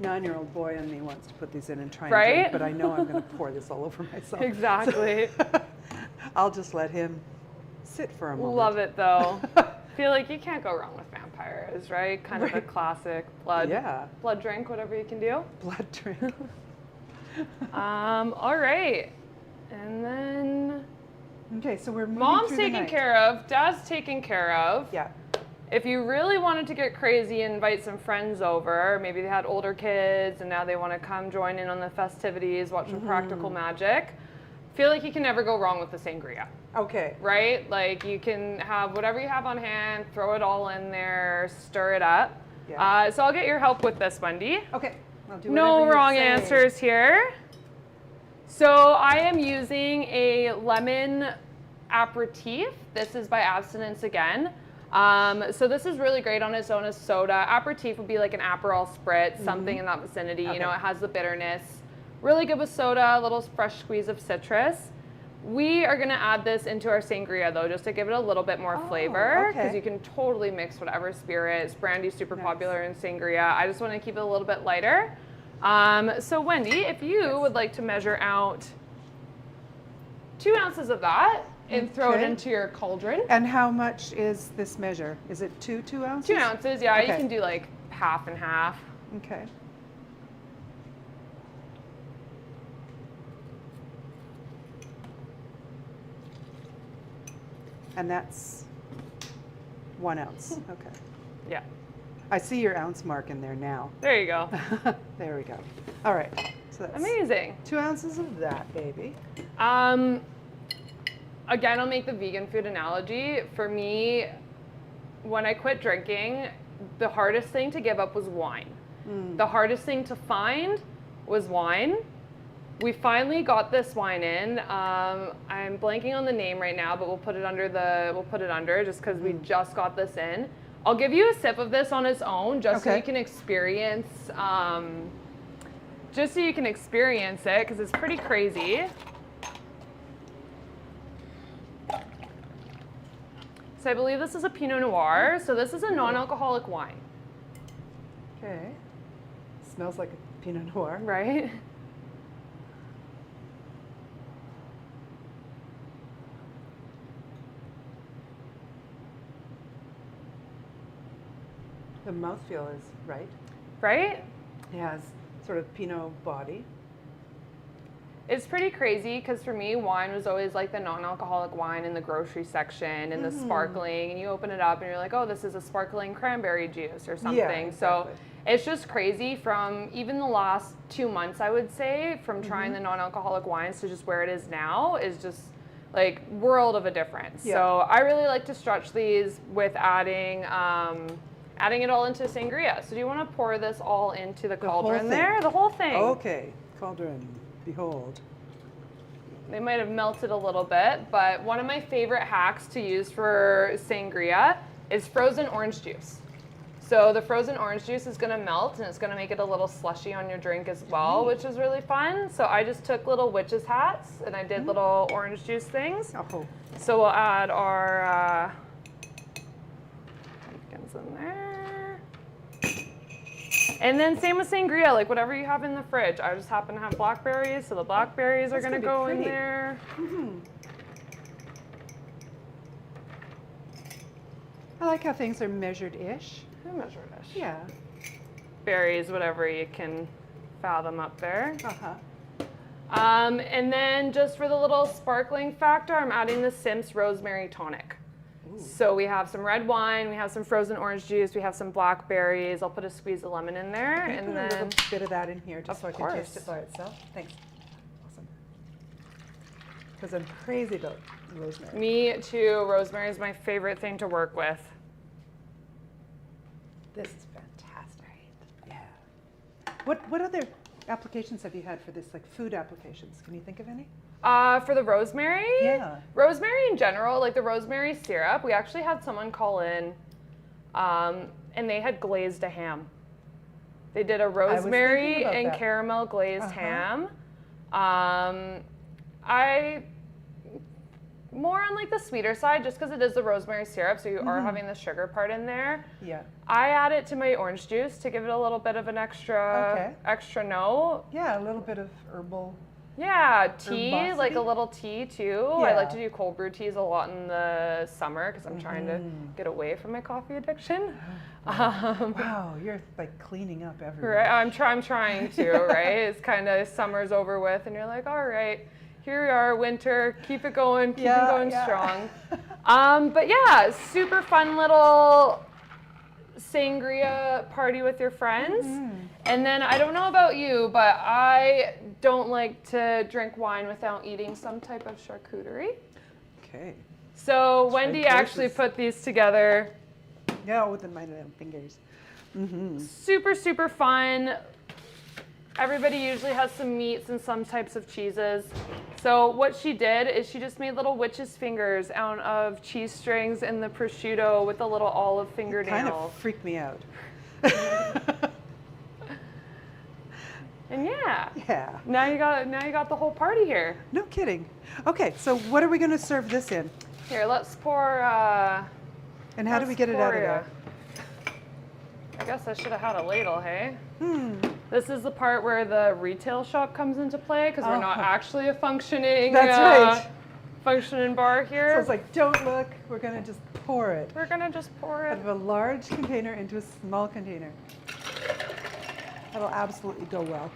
9-year-old boy in me wants to put these in and try and drink, but I know I'm going to pour this all over myself.
Exactly.
So I'll just let him sit for a moment.
Love it though. Feel like you can't go wrong with vampires, right? Kind of a classic blood drink, whatever you can do.
Blood drink.
All right. And then
okay, so we're moving
Mom's
through the
taken
night.
care of, Dad's taken care of.
Yeah.
If you really wanted to get crazy and invite some friends over, maybe they had older kids and now they want to come join in on the festivities, watch some practical magic, feel like you can never go wrong with the sangria.
Okay.
Right? Like you can have whatever you have on hand, throw it all in there, stir it up.
Yeah.
So I'll get your help with this, Wendy.
Okay. I'll do
No
whatever you
wrong
say.
answers here. So I am using a lemon aperitif. This is by Abstinence again. So this is really great on its own as soda. Aperitif would be like an Aperol spritz, something in that vicinity.
Okay.
You know, it has the bitterness. Really good with soda, a little fresh squeeze of citrus. We are gonna add this into our sangria though, just to give it a little bit more flavor, because you can totally mix whatever spirits. Brandy's super popular in sangria. I just wanna keep it a little bit lighter. So Wendy, if you would like to measure out 2 ounces of that and throw it into your cauldron.
And how much is this measure? Is it 2 ounces?
2 ounces, yeah.
Okay.
You can do like half and half.
Okay. And that's 1 ounce. Okay.
Yeah.
I see your ounce mark in there now.
There you go.
There we go. All right. So that's
Amazing.
2 ounces of that, baby.
Again, I'll make the vegan food analogy. For me, when I quit drinking, the hardest thing to give up was wine. The hardest thing to find was wine. We finally got this wine in. I'm blanking on the name right now, but we'll put it under just because we just got this in. I'll give you a sip of this on its own, just so you can experience, it, because it's pretty crazy. So I believe this is a Pinot Noir. So this is a non-alcoholic wine.
Okay. Smells like a Pinot Noir.
Right?
The mouthfeel is right.
Right?
It has sort of Pinot body.
It's pretty crazy because for me, wine was always like the non-alcoholic wine in the grocery section and the sparkling, and you open it up and you're like, oh, this is a sparkling cranberry juice or something.
Yeah, exactly.
So it's just crazy from even the last 2 months, I would say, from trying the non-alcoholic wines to just where it is now is just like world of a difference.
Yeah.
So I really like to stretch these with adding it all into sangria. So do you want to pour this all into the cauldron there? The whole thing.
Okay, cauldron, behold.
They might have melted a little bit, but one of my favorite hacks to use for sangria is frozen orange juice. So the frozen orange juice is going to melt and it's going to make it a little slushy on your drink as well, which is really fun. So I just took little witches' hats and I did little orange juice things.
Oh.
So we'll add our pumpkins in there. And then same with sangria, like whatever you have in the fridge. I just happen to have blackberries, so the blackberries are going to go in there.
I like how things are measured-ish.
Who measured it?
Yeah.
Berries, whatever you can fathom up there.
Uh-huh.
And then just for the little sparkling factor, I'm adding the Simps Rosemary Tonic. So we have some red wine, we have some frozen orange juice, we have some blackberries. I'll put a squeeze of lemon in there,
and
then
a little bit of that in here, just so I can
course.
taste it by itself. Thanks. Awesome. Because I'm crazy about rosemary.
Me too. Rosemary is my favorite thing to work with.
This is fantastic. Yeah. What other applications have you had for this, like food applications? Can you think of any?
For the rosemary?
Yeah.
Rosemary in general, like the rosemary syrup, we actually had someone call in and they had glazed a ham. They did a rosemary and caramel glazed ham. I more on like the sweeter side, just because it is the rosemary syrup, so you are having the sugar part in there.
Yeah.
I add it to my orange juice to give it a little bit of an extra note.
Yeah, a little bit of herbal.
Yeah, tea,
Herbosity?
like a little tea too.
Yeah.
I like to do cold brew teas a lot in the summer because I'm trying to get away from my coffee addiction.
Wow, you're like cleaning up everywhere.
Right, I'm trying to, right? It's kind of summer's over with and you're like, all right, here we are, winter, keep it going, keep it going strong. But yeah, super fun little sangria party with your friends. And then I don't know about you, but I don't like to drink wine without eating some type of charcuterie.
Okay.
So Wendy actually put these together.
Yeah, with my little fingers.
Super, super fun. Everybody usually has some meats and some types of cheeses. So what she did is she just made little witch's fingers out of cheese strings and the prosciutto with a little olive fingernail.
Kind of freaked me out.
And yeah.
Yeah.
Now you got the whole party here.
No kidding. Okay, so what are we going to serve this in?
Here, let's pour.
And how do we get it out of there?
I guess I should have had a ladle, hey? This is the part where the retail shop comes into play because we're not actually a functioning functioning bar here.
So it's like, don't look, we're going to just pour it.
We're going to just pour it.
Out of a large container into a small container. That'll absolutely go well.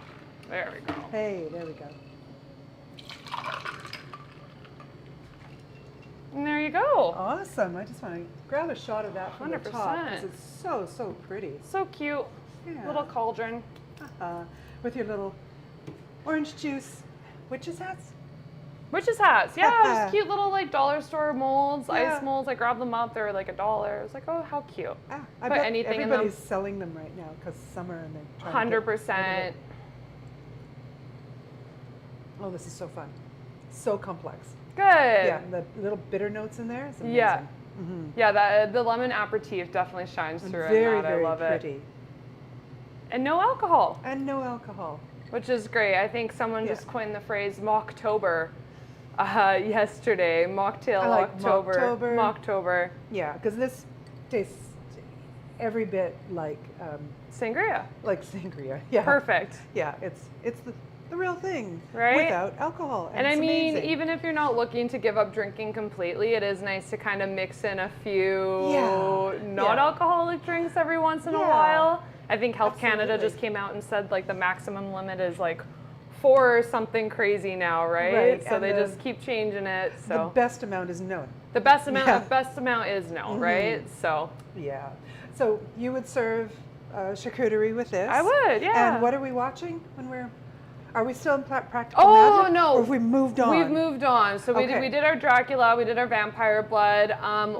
There we go.
Hey, there we go.
And there you go.
Awesome. I just want to grab a shot of that from the top
100%.
because it's so pretty.
So cute.
Yeah.
Little cauldron.
With your little orange juice. Witch's hats?
Witch's hats. Yeah, those cute little like dollar store molds,
Yeah.
ice molds. I grabbed them up. They were like $1. I was like, oh, how cute.
I
Put
bet
anything in them.
everybody's selling them right now because summer and they're trying to get rid of
100%.
it. Oh, this is so fun. So complex.
Good.
Yeah, the little bitter notes in there. It's amazing.
Yeah. Yeah, the lemon aperitif definitely shines through
Very,
in that.
very
I love
pretty.
it. And no alcohol,
And no alcohol.
which is great. I think someone just coined the phrase Mocktober yesterday. Mocktail
I like
October.
Mocktober.
Mocktober.
Yeah, because this tastes every bit like
Sangria.
sangria. Yeah.
Perfect.
Yeah, it's the real thing.
Right?
Without alcohol.
And I
it's
mean,
amazing.
even if you're not looking to give up drinking completely, it is nice to kind of mix in a few non-alcoholic drinks every once in a while. I think Health Canada just came out and said like the maximum limit is like 4 or something crazy now, right? So
and
they just keep changing it. So
the best amount is known.
the best amount is no, right? So
Yeah. So you would serve charcuterie with this.
I would, yeah.
And what are we watching when we're? Are we still in Practical
Oh,
Magic?
no.
Or have we moved on?
We've moved on. So we did our Dracula, we did our Vampire Blood.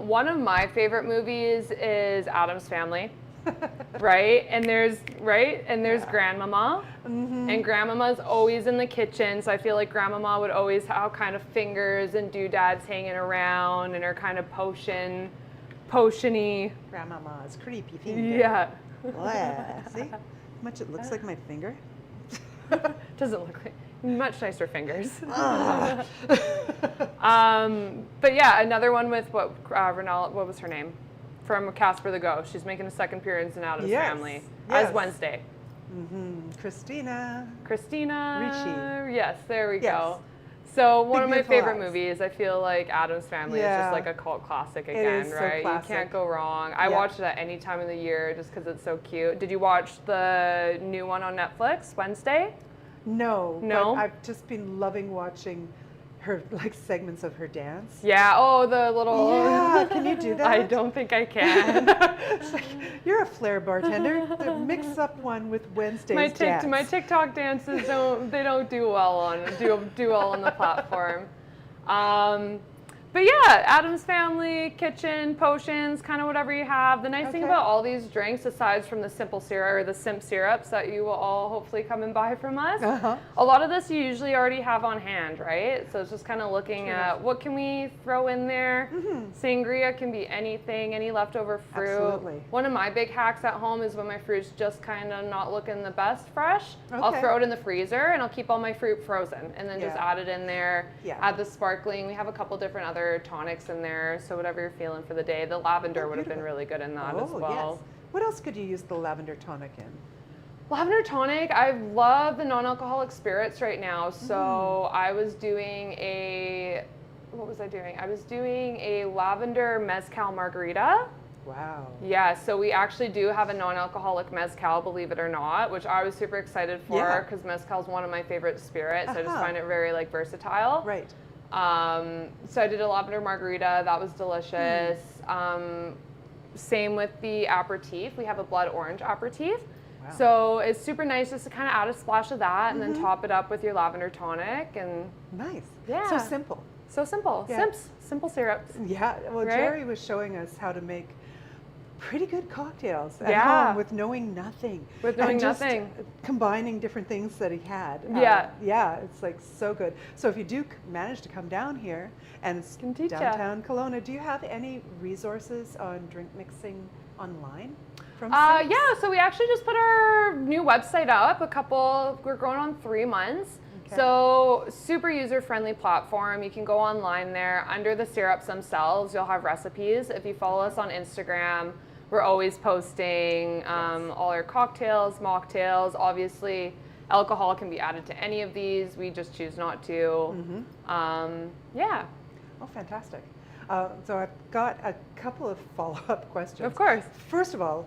One of my favorite movies is Addams Family. Right? And there's Grandmama. And Grandmama's always in the kitchen. So I feel like Grandmama would always have kind of fingers and doodads hanging around and her kind of potion-y.
Grandmama's creepy finger.
Yeah.
Wow. See how much it looks like my finger?
Doesn't look like much nicer fingers.
Ah.
But yeah, another one with what was her name? From Casper the Ghost. She's making a second appearance in Addams Family as Wednesday.
Christina
Ricci. Yes, there we
Yes.
go. So one of my
Beautiful
favorite
eyes.
movies. I feel like Addams Family is just like a cult classic again,
is so
right?
classic.
You can't go wrong. I watch it at any time of the year just because it's so cute. Did you watch the new one on Netflix, Wednesday?
No.
No?
But I've just been loving watching her like segments of her dance.
Yeah. Oh, the little.
Yeah. Can you do that?
I don't think I can.
It's like, you're a flair bartender. Mix up one with Wednesday's dance.
My TikTok dances don't do well on the platform. But yeah, Adam's Family, kitchen, potions, kind of whatever you have. The nice thing about all these drinks, aside from the simple syrup or the Simps syrups that you will all hopefully come and buy from us, a lot of this you usually already have on hand, right? So it's just kind of looking at what can we throw in there. Sangria can be anything, any leftover fruit.
Absolutely.
One of my big hacks at home is when my fruit's just kind of not looking the best fresh, I'll throw it in the freezer and I'll keep all my fruit frozen and then just add it in there. Add the sparkling. We have a couple different other tonics in there, so whatever you're feeling for the day. The lavender would have been really good in that as well.
Yes. What else could you use the lavender tonic in?
Lavender tonic, I love the non-alcoholic spirits right now. So I was doing what was I doing? I was doing a lavender mezcal margarita.
Wow.
Yeah, so we actually do have a non-alcoholic mezcal, believe it or not, which I was super excited for because mezcal is one of my favorite spirits. I just find it very like versatile.
Right.
So I did a lavender margarita, that was delicious. Same with the aperitif. We have a blood orange aperitif. Wow. So it's super nice just to kind of add a splash of that and then top it up with your lavender tonic and
nice.
Yeah.
So simple.
So simple.
Yeah.
Simple syrups.
Yeah. Well,
right?
Jerry was showing us how to make pretty good cocktails at home with knowing nothing.
With knowing nothing.
Combining different things that he had. Yeah, it's like so good. So if you do manage to come down here and it's downtown Kelowna, do you have any resources on drink mixing online? From Simps?
Yeah, so we actually just put our new website up we're going on 3 months. So super user-friendly platform. You can go online there. Under the syrups themselves, you'll have recipes. If you follow us on Instagram, we're always posting all our cocktails, mocktails. Obviously, alcohol can be added to any of these. We just choose not to. Yeah.
Oh, fantastic. So I've got a couple of follow-up questions.
Of course.
First of all,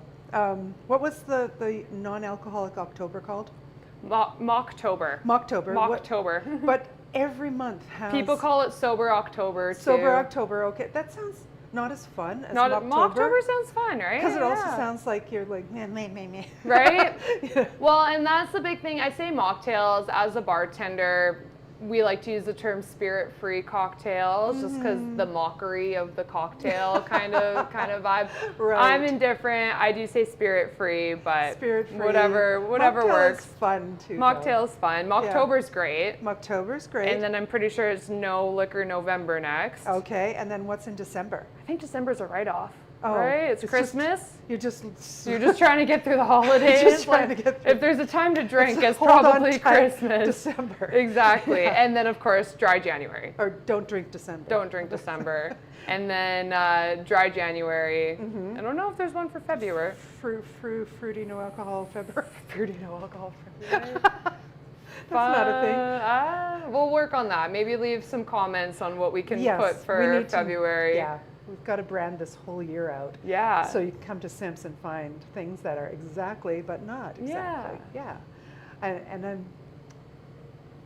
what was the non-alcoholic October called?
Mocktober.
Mocktober. But every month has...
People call it Sober October, too.
Sober October, okay. That sounds not as fun as Mocktober.
Mocktober sounds fun, right?
Because it also sounds like you're like, meh.
Right? Well, and that's the big thing. I say mocktails as a bartender. We like to use the term spirit-free cocktails just because the mockery of the cocktail kind of vibe. Right. I'm indifferent. I do say spirit-free, but whatever works.
Fun too.
Mocktail's fun. Mocktober's great.
Mocktober's great.
And then I'm pretty sure it's No Liquor November next.
Okay, and then what's in December?
I think December's a write-off. Oh, right? It's Christmas.
You're just
trying to get through the holidays.
Just trying to get through.
If there's a time to drink, it's probably Christmas.
December.
Exactly. Yeah. And then, of course, dry January.
Or don't drink December.
Don't drink December. And then dry January. I don't know if there's one for February.
Fruity, no alcohol February.
Fruity, no alcohol February.
That's not a thing.
We'll work on that. Maybe leave some comments on what we can put for February.
We've got to brand this whole year out.
Yeah.
So you can come to Simps and find things that are exactly, but not exactly. Yeah. And then,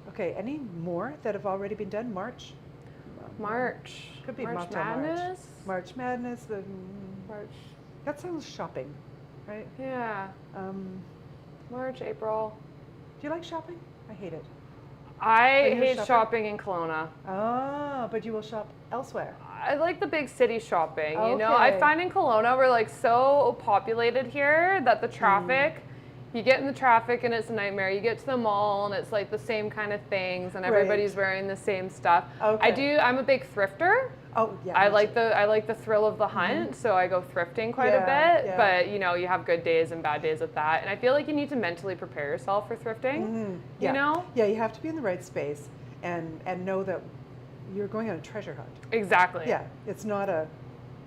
okay, any more that have already been done? March. Could be
March Madness.
March Madness. March. That sounds shopping, right?
Yeah. March, April.
Do you like shopping? I hate it.
I hate shopping in Kelowna.
Oh, but you will shop elsewhere.
I like the big city shopping, you know? I find in Kelowna we're like so populated here that the traffic, you get in the traffic and it's a nightmare. You get to the mall and it's like the same kind of things and everybody's wearing the same stuff. I'm a big thrifter.
Oh, yeah.
I like the thrill of the hunt, so I go thrifting quite a bit, but you know, you have good days and bad days with that. And I feel like you need to mentally prepare yourself for thrifting, you know?
Yeah, you have to be in the right space and know that you're going on a treasure hunt.
Exactly.
Yeah, it's not a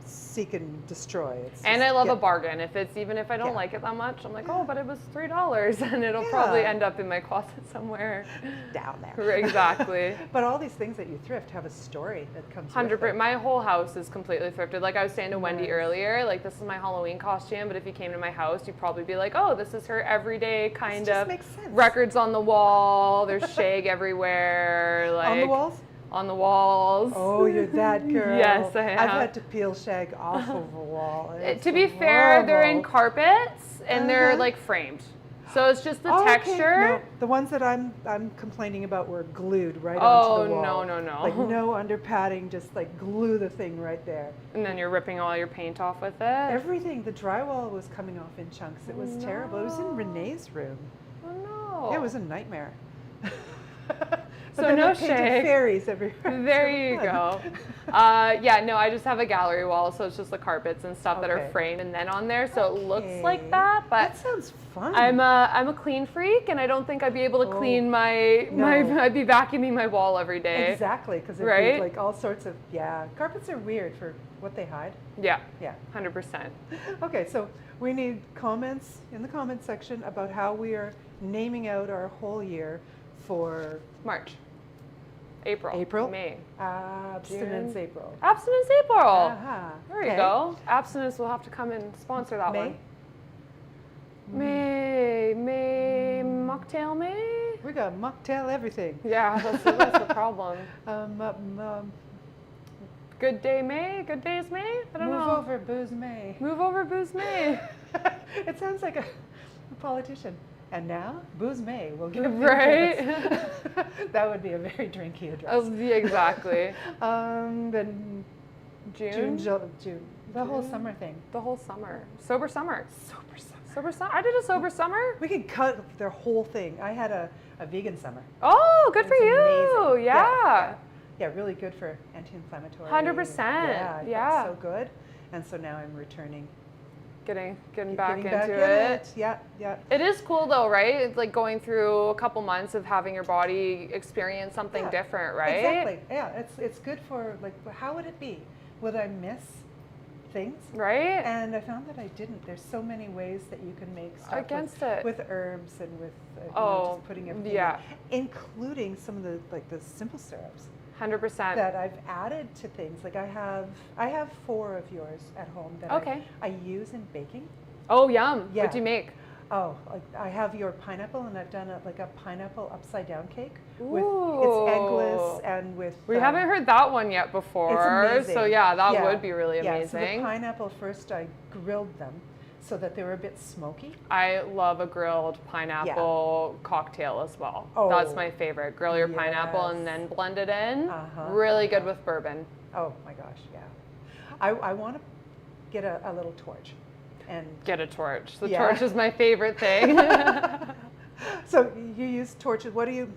seek and destroy.
And I love a bargain. Even if I don't like it that much, I'm like, oh, but it was $3, and it'll probably end up in my closet somewhere.
Down there.
Exactly.
But all these things that you thrift have a story that comes with it.
My whole house is completely thrifted. Like I was saying to Wendy earlier, like this is my Halloween costume, but if you came to my house, you'd probably be like, oh, this is her everyday kind of
makes sense.
records on the wall. There's shag everywhere. Like,
on the walls?
on the walls.
Oh, you're that girl.
Yes, I am.
I've had to peel shag off of a wall.
To be fair, they're in carpets and they're like framed. So it's just the texture.
No, the ones that I'm complaining about were glued right onto the wall.
Oh, no.
Like no under padding, just like glue the thing right there.
And then you're ripping all your paint off with it?
Everything. The drywall was coming off in chunks. It was terrible. It was in Renee's room.
Oh no.
Yeah, it was a nightmare.
So
then
no
I painted
shade.
Fairies everywhere.
There you go. Yeah, no, I just have a gallery wall, so it's just the carpets and stuff that are framed and then on there, so it looks like that. But
that sounds fun.
I'm a clean freak, and I don't think I'd be able to clean I'd be vacuuming my wall every day.
Exactly, because it'd be like all sorts of carpets are weird for what they hide.
Yeah.
Yeah.
100%.
Okay, so we need comments in the comment section about how we are naming out our whole year for
March. April, May,
Abstinence
June.
April.
Abstinence April.
Uh-huh.
There you go. Abstinence will have to come and sponsor that one. May, mocktail May.
We got mocktail everything.
Yeah, that's the problem. Good day May, good days May. I don't know.
Move over booze May.
Move over booze May.
It sounds like a politician. And now, Booze May will give
right.
That would be a very drinky address.
Oh, yeah, exactly.
Then June. The whole summer thing.
The whole summer. Sober summer.
Sober summer.
Sober summer. I did a sober summer.
We could cut their whole thing. I had a vegan summer.
Oh, good for you.
Amazing.
Yeah.
Yeah, really good for anti-inflammatory.
100%.
Yeah. So good. And so now I'm returning.
Getting back into it.
Yeah.
It is cool though, right? It's like going through a couple months of having your body experience something different, right?
Exactly. Yeah, it's good for like, how would it be? Would I miss things?
Right.
And I found that I didn't. There's so many ways that you can make stuff with herbs and with just putting everything in, including some of the simple syrups.
100%.
That I've added to things. Like I have 4 of yours at home that I use in baking.
Oh, yum.
Yeah.
What do you make?
Oh, I have your pineapple, and I've done a pineapple upside down cake.
Ooh.
With it's eggless and with.
We haven't heard that one yet before.
It's amazing.
So that would be really amazing.
Yeah, so the pineapple first I grilled them so that they were a bit smoky.
I love a grilled pineapple cocktail as well.
Oh,
that's my favorite. Grill your pineapple and then blend it in. Really good with bourbon.
Oh my gosh, yeah. I want to get a little torch. And
get a torch. The torch is my favorite thing.
So you use torches. What do you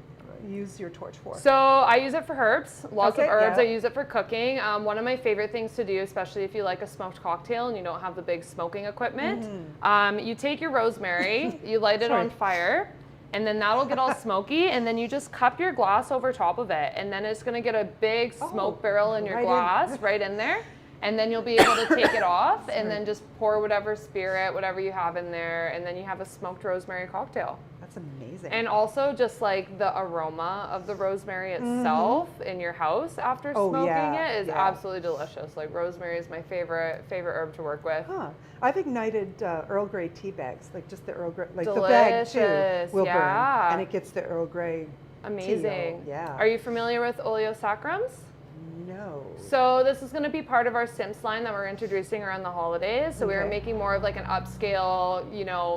use your torch for?
So I use it for herbs, lots of herbs. I use it for cooking. One of my favorite things to do, especially if you like a smoked cocktail and you don't have the big smoking equipment, you take your rosemary, you light it on fire, and then that'll get all smoky, and then you just cup your glass over top of it, and then it's gonna get a big smoke barrel in your glass right in there. And then you'll be able to take it off and then just pour whatever spirit, whatever you have in there, and then you have a smoked rosemary cocktail.
That's amazing.
And also just like the aroma of the rosemary itself in your house after smoking it is absolutely delicious. Like rosemary is my favorite herb to work with.
Huh. I've ignited Earl Grey tea bags, like just the Earl Grey, like
delicious.
the bag too will burn, and it gets the Earl Grey.
Amazing.
Tea. Yeah.
Are you familiar with oleosacrums?
No.
So this is going to be part of our Simps line that we're introducing around the holidays. So we are making more of like an upscale,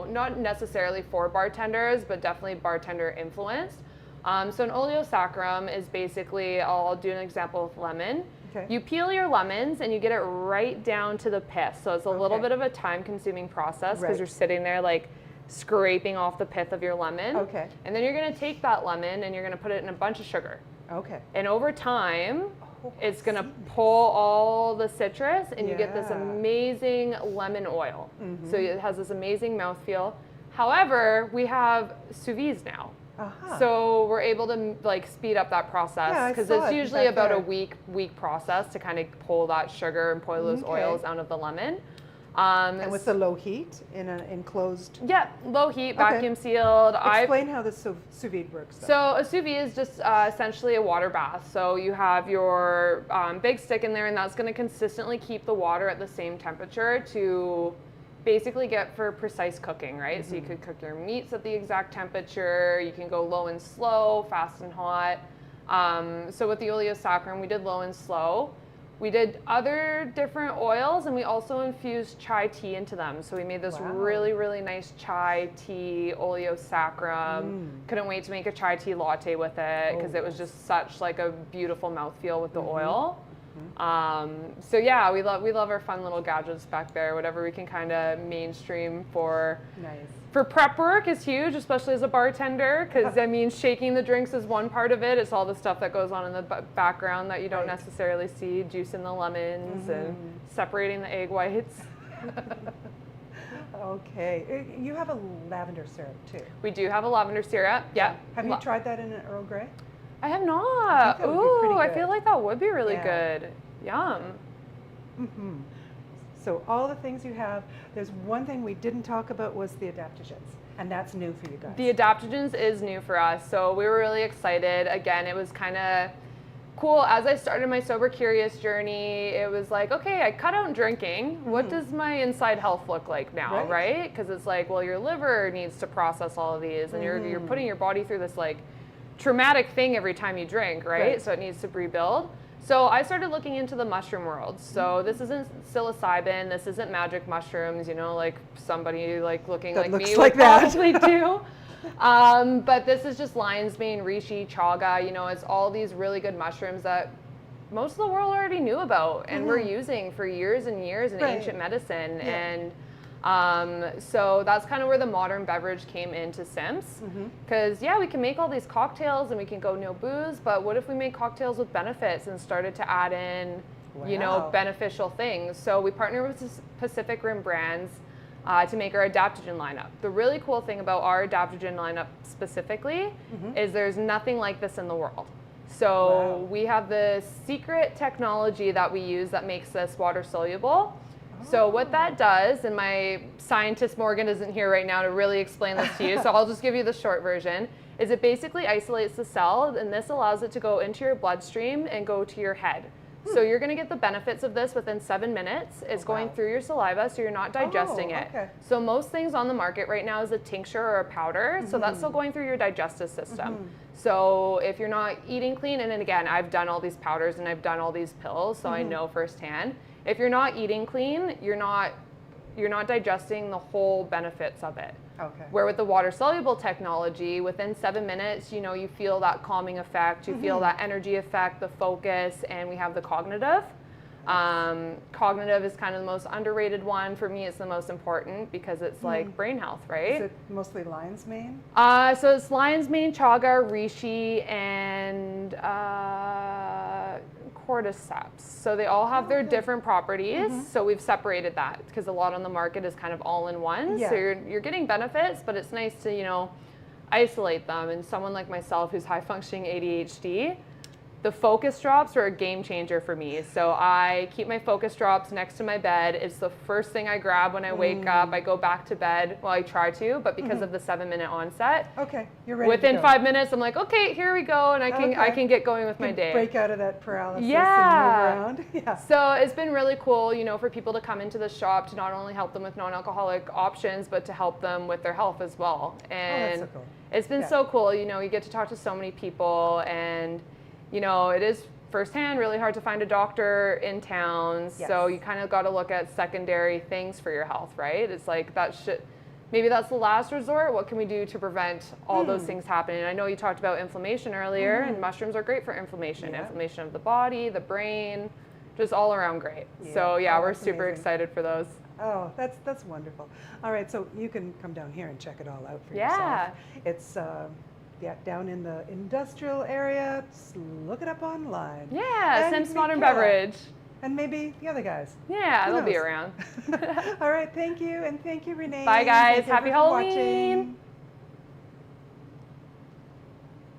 not necessarily for bartenders, but definitely bartender influenced. So an oleosacrum is basically, I'll do an example with lemon. You peel your lemons and you get it right down to the pith. So it's a little bit of a time consuming process because you're sitting there like scraping off the pith of your lemon. And then you're going to take that lemon and you're going to put it in a bunch of sugar. And over time, it's going to pull all the citrus and you get this amazing lemon oil. So it has this amazing mouthfeel. However, we have sous vide now. So we're able to like speed up that process because it's usually about a week process to kind of pull that sugar and pull those oils out of the lemon.
And with the low heat in an enclosed.
Yeah, low heat, vacuum sealed.
Explain how the sous vide works. Though.
So a sous vide is just essentially a water bath. So you have your big stick in there, and that's going to consistently keep the water at the same temperature to basically get for precise cooking, right? So you could cook your meats at the exact temperature. You can go low and slow, fast and hot. So with the oleosaccharum, we did low and slow. We did other different oils, and we also infused chai tea into them. So we made this really, really nice chai tea oleosaccharum. Couldn't wait to make a chai tea latte with it because it was just such like a beautiful mouthfeel with the oil. So yeah, we love our fun little gadgets back there. Whatever we can kind of mainstream for.
Nice.
For prep work is huge, especially as a bartender, because I mean, shaking the drinks is one part of it. It's all the stuff that goes on in the background that you don't necessarily see, juicing the lemons and separating the egg whites.
Okay. You have a lavender syrup too.
We do have a lavender syrup, yeah.
Have you tried that in an Earl Grey?
I have not. Ooh, I feel like that would be really good. Yum.
So all the things you have, there's one thing we didn't talk about was the adaptogens, and that's new for you guys.
The adaptogens is new for us, so we were really excited. Again, it was kind of cool. As I started my Sober Curious journey, it was like, okay, I cut out drinking. What does my inside health look like now, right? Because it's like, well, your liver needs to process all of these, and you're putting your body through this like traumatic thing every time you drink, right? So it needs to rebuild. So I started looking into the mushroom world. So this isn't psilocybin, this isn't magic mushrooms, you know, like somebody like looking
that
like me
like
would probably do. But this is just lion's mane, reishi, chaga, you know, it's all these really good mushrooms that most of the world already knew about and were using for years and years in ancient medicine. And so that's kind of where the modern beverage came into Simps. Because we can make all these cocktails and we can go no booze, but what if we made cocktails with benefits and started to add in, you know, beneficial things? So we partnered with Pacific Rim Brands to make our adaptogen lineup. The really cool thing about our adaptogen lineup specifically is there's nothing like this in the world. So we have this secret technology that we use that makes this water soluble. So what that does, and my scientist Morgan isn't here right now to really explain this to you, so I'll just give you the short version, is it basically isolates the cell, and this allows it to go into your bloodstream and go to your head. So you're going to get the benefits of this within 7 minutes. It's going through your saliva, so you're not digesting it. So most things on the market right now is a tincture or a powder, so that's still going through your digestive system. So if you're not eating clean, and then again, I've done all these powders and I've done all these pills, so I know firsthand. If you're not eating clean, you're not digesting the whole benefits of it. Where with the water soluble technology, within 7 minutes, you know, you feel that calming effect, you feel that energy effect, the focus, and we have the cognitive. Cognitive is kind of the most underrated one. For me, it's the most important because it's like brain health, right?
Is it mostly lion's mane?
So it's lion's mane, chaga, reishi, and cordyceps. So they all have their different properties. So we've separated that because a lot on the market is kind of all in one. So you're getting benefits, but it's nice to, you know, isolate them. And someone like myself who's high functioning ADHD, the focus drops are a game changer for me. So I keep my focus drops next to my bed. It's the first thing I grab when I wake up. I go back to bed. Well, I try to, but because of the 7-minute onset,
you're ready.
Within 5 minutes, I'm like, okay, here we go, and I can get going with my day.
Break out of that paralysis and move around.
So it's been really cool, you know, for people to come into the shop to not only help them with non-alcoholic options, but to help them with their health as well. And
that's so cool.
It's been so cool. You know, you get to talk to so many people, and you know, it is firsthand really hard to find a doctor in town. So you kind of got to look at secondary things for your health, right? It's like maybe that's the last resort. What can we do to prevent all those things happening? I know you talked about inflammation earlier, and mushrooms are great for inflammation. Inflammation of the body, the brain, just all around great. So we're super excited for those.
Oh, that's wonderful. All right, so you can come down here and check it all out for yourself. It's down in the industrial area. Just look it up online.
Simps Modern Beverage.
And maybe the other guys.
They'll be around.
All right, thank you, and thank you, Renee.
Bye, guys.
Thank you
Happy
everyone for
Halloween.
watching.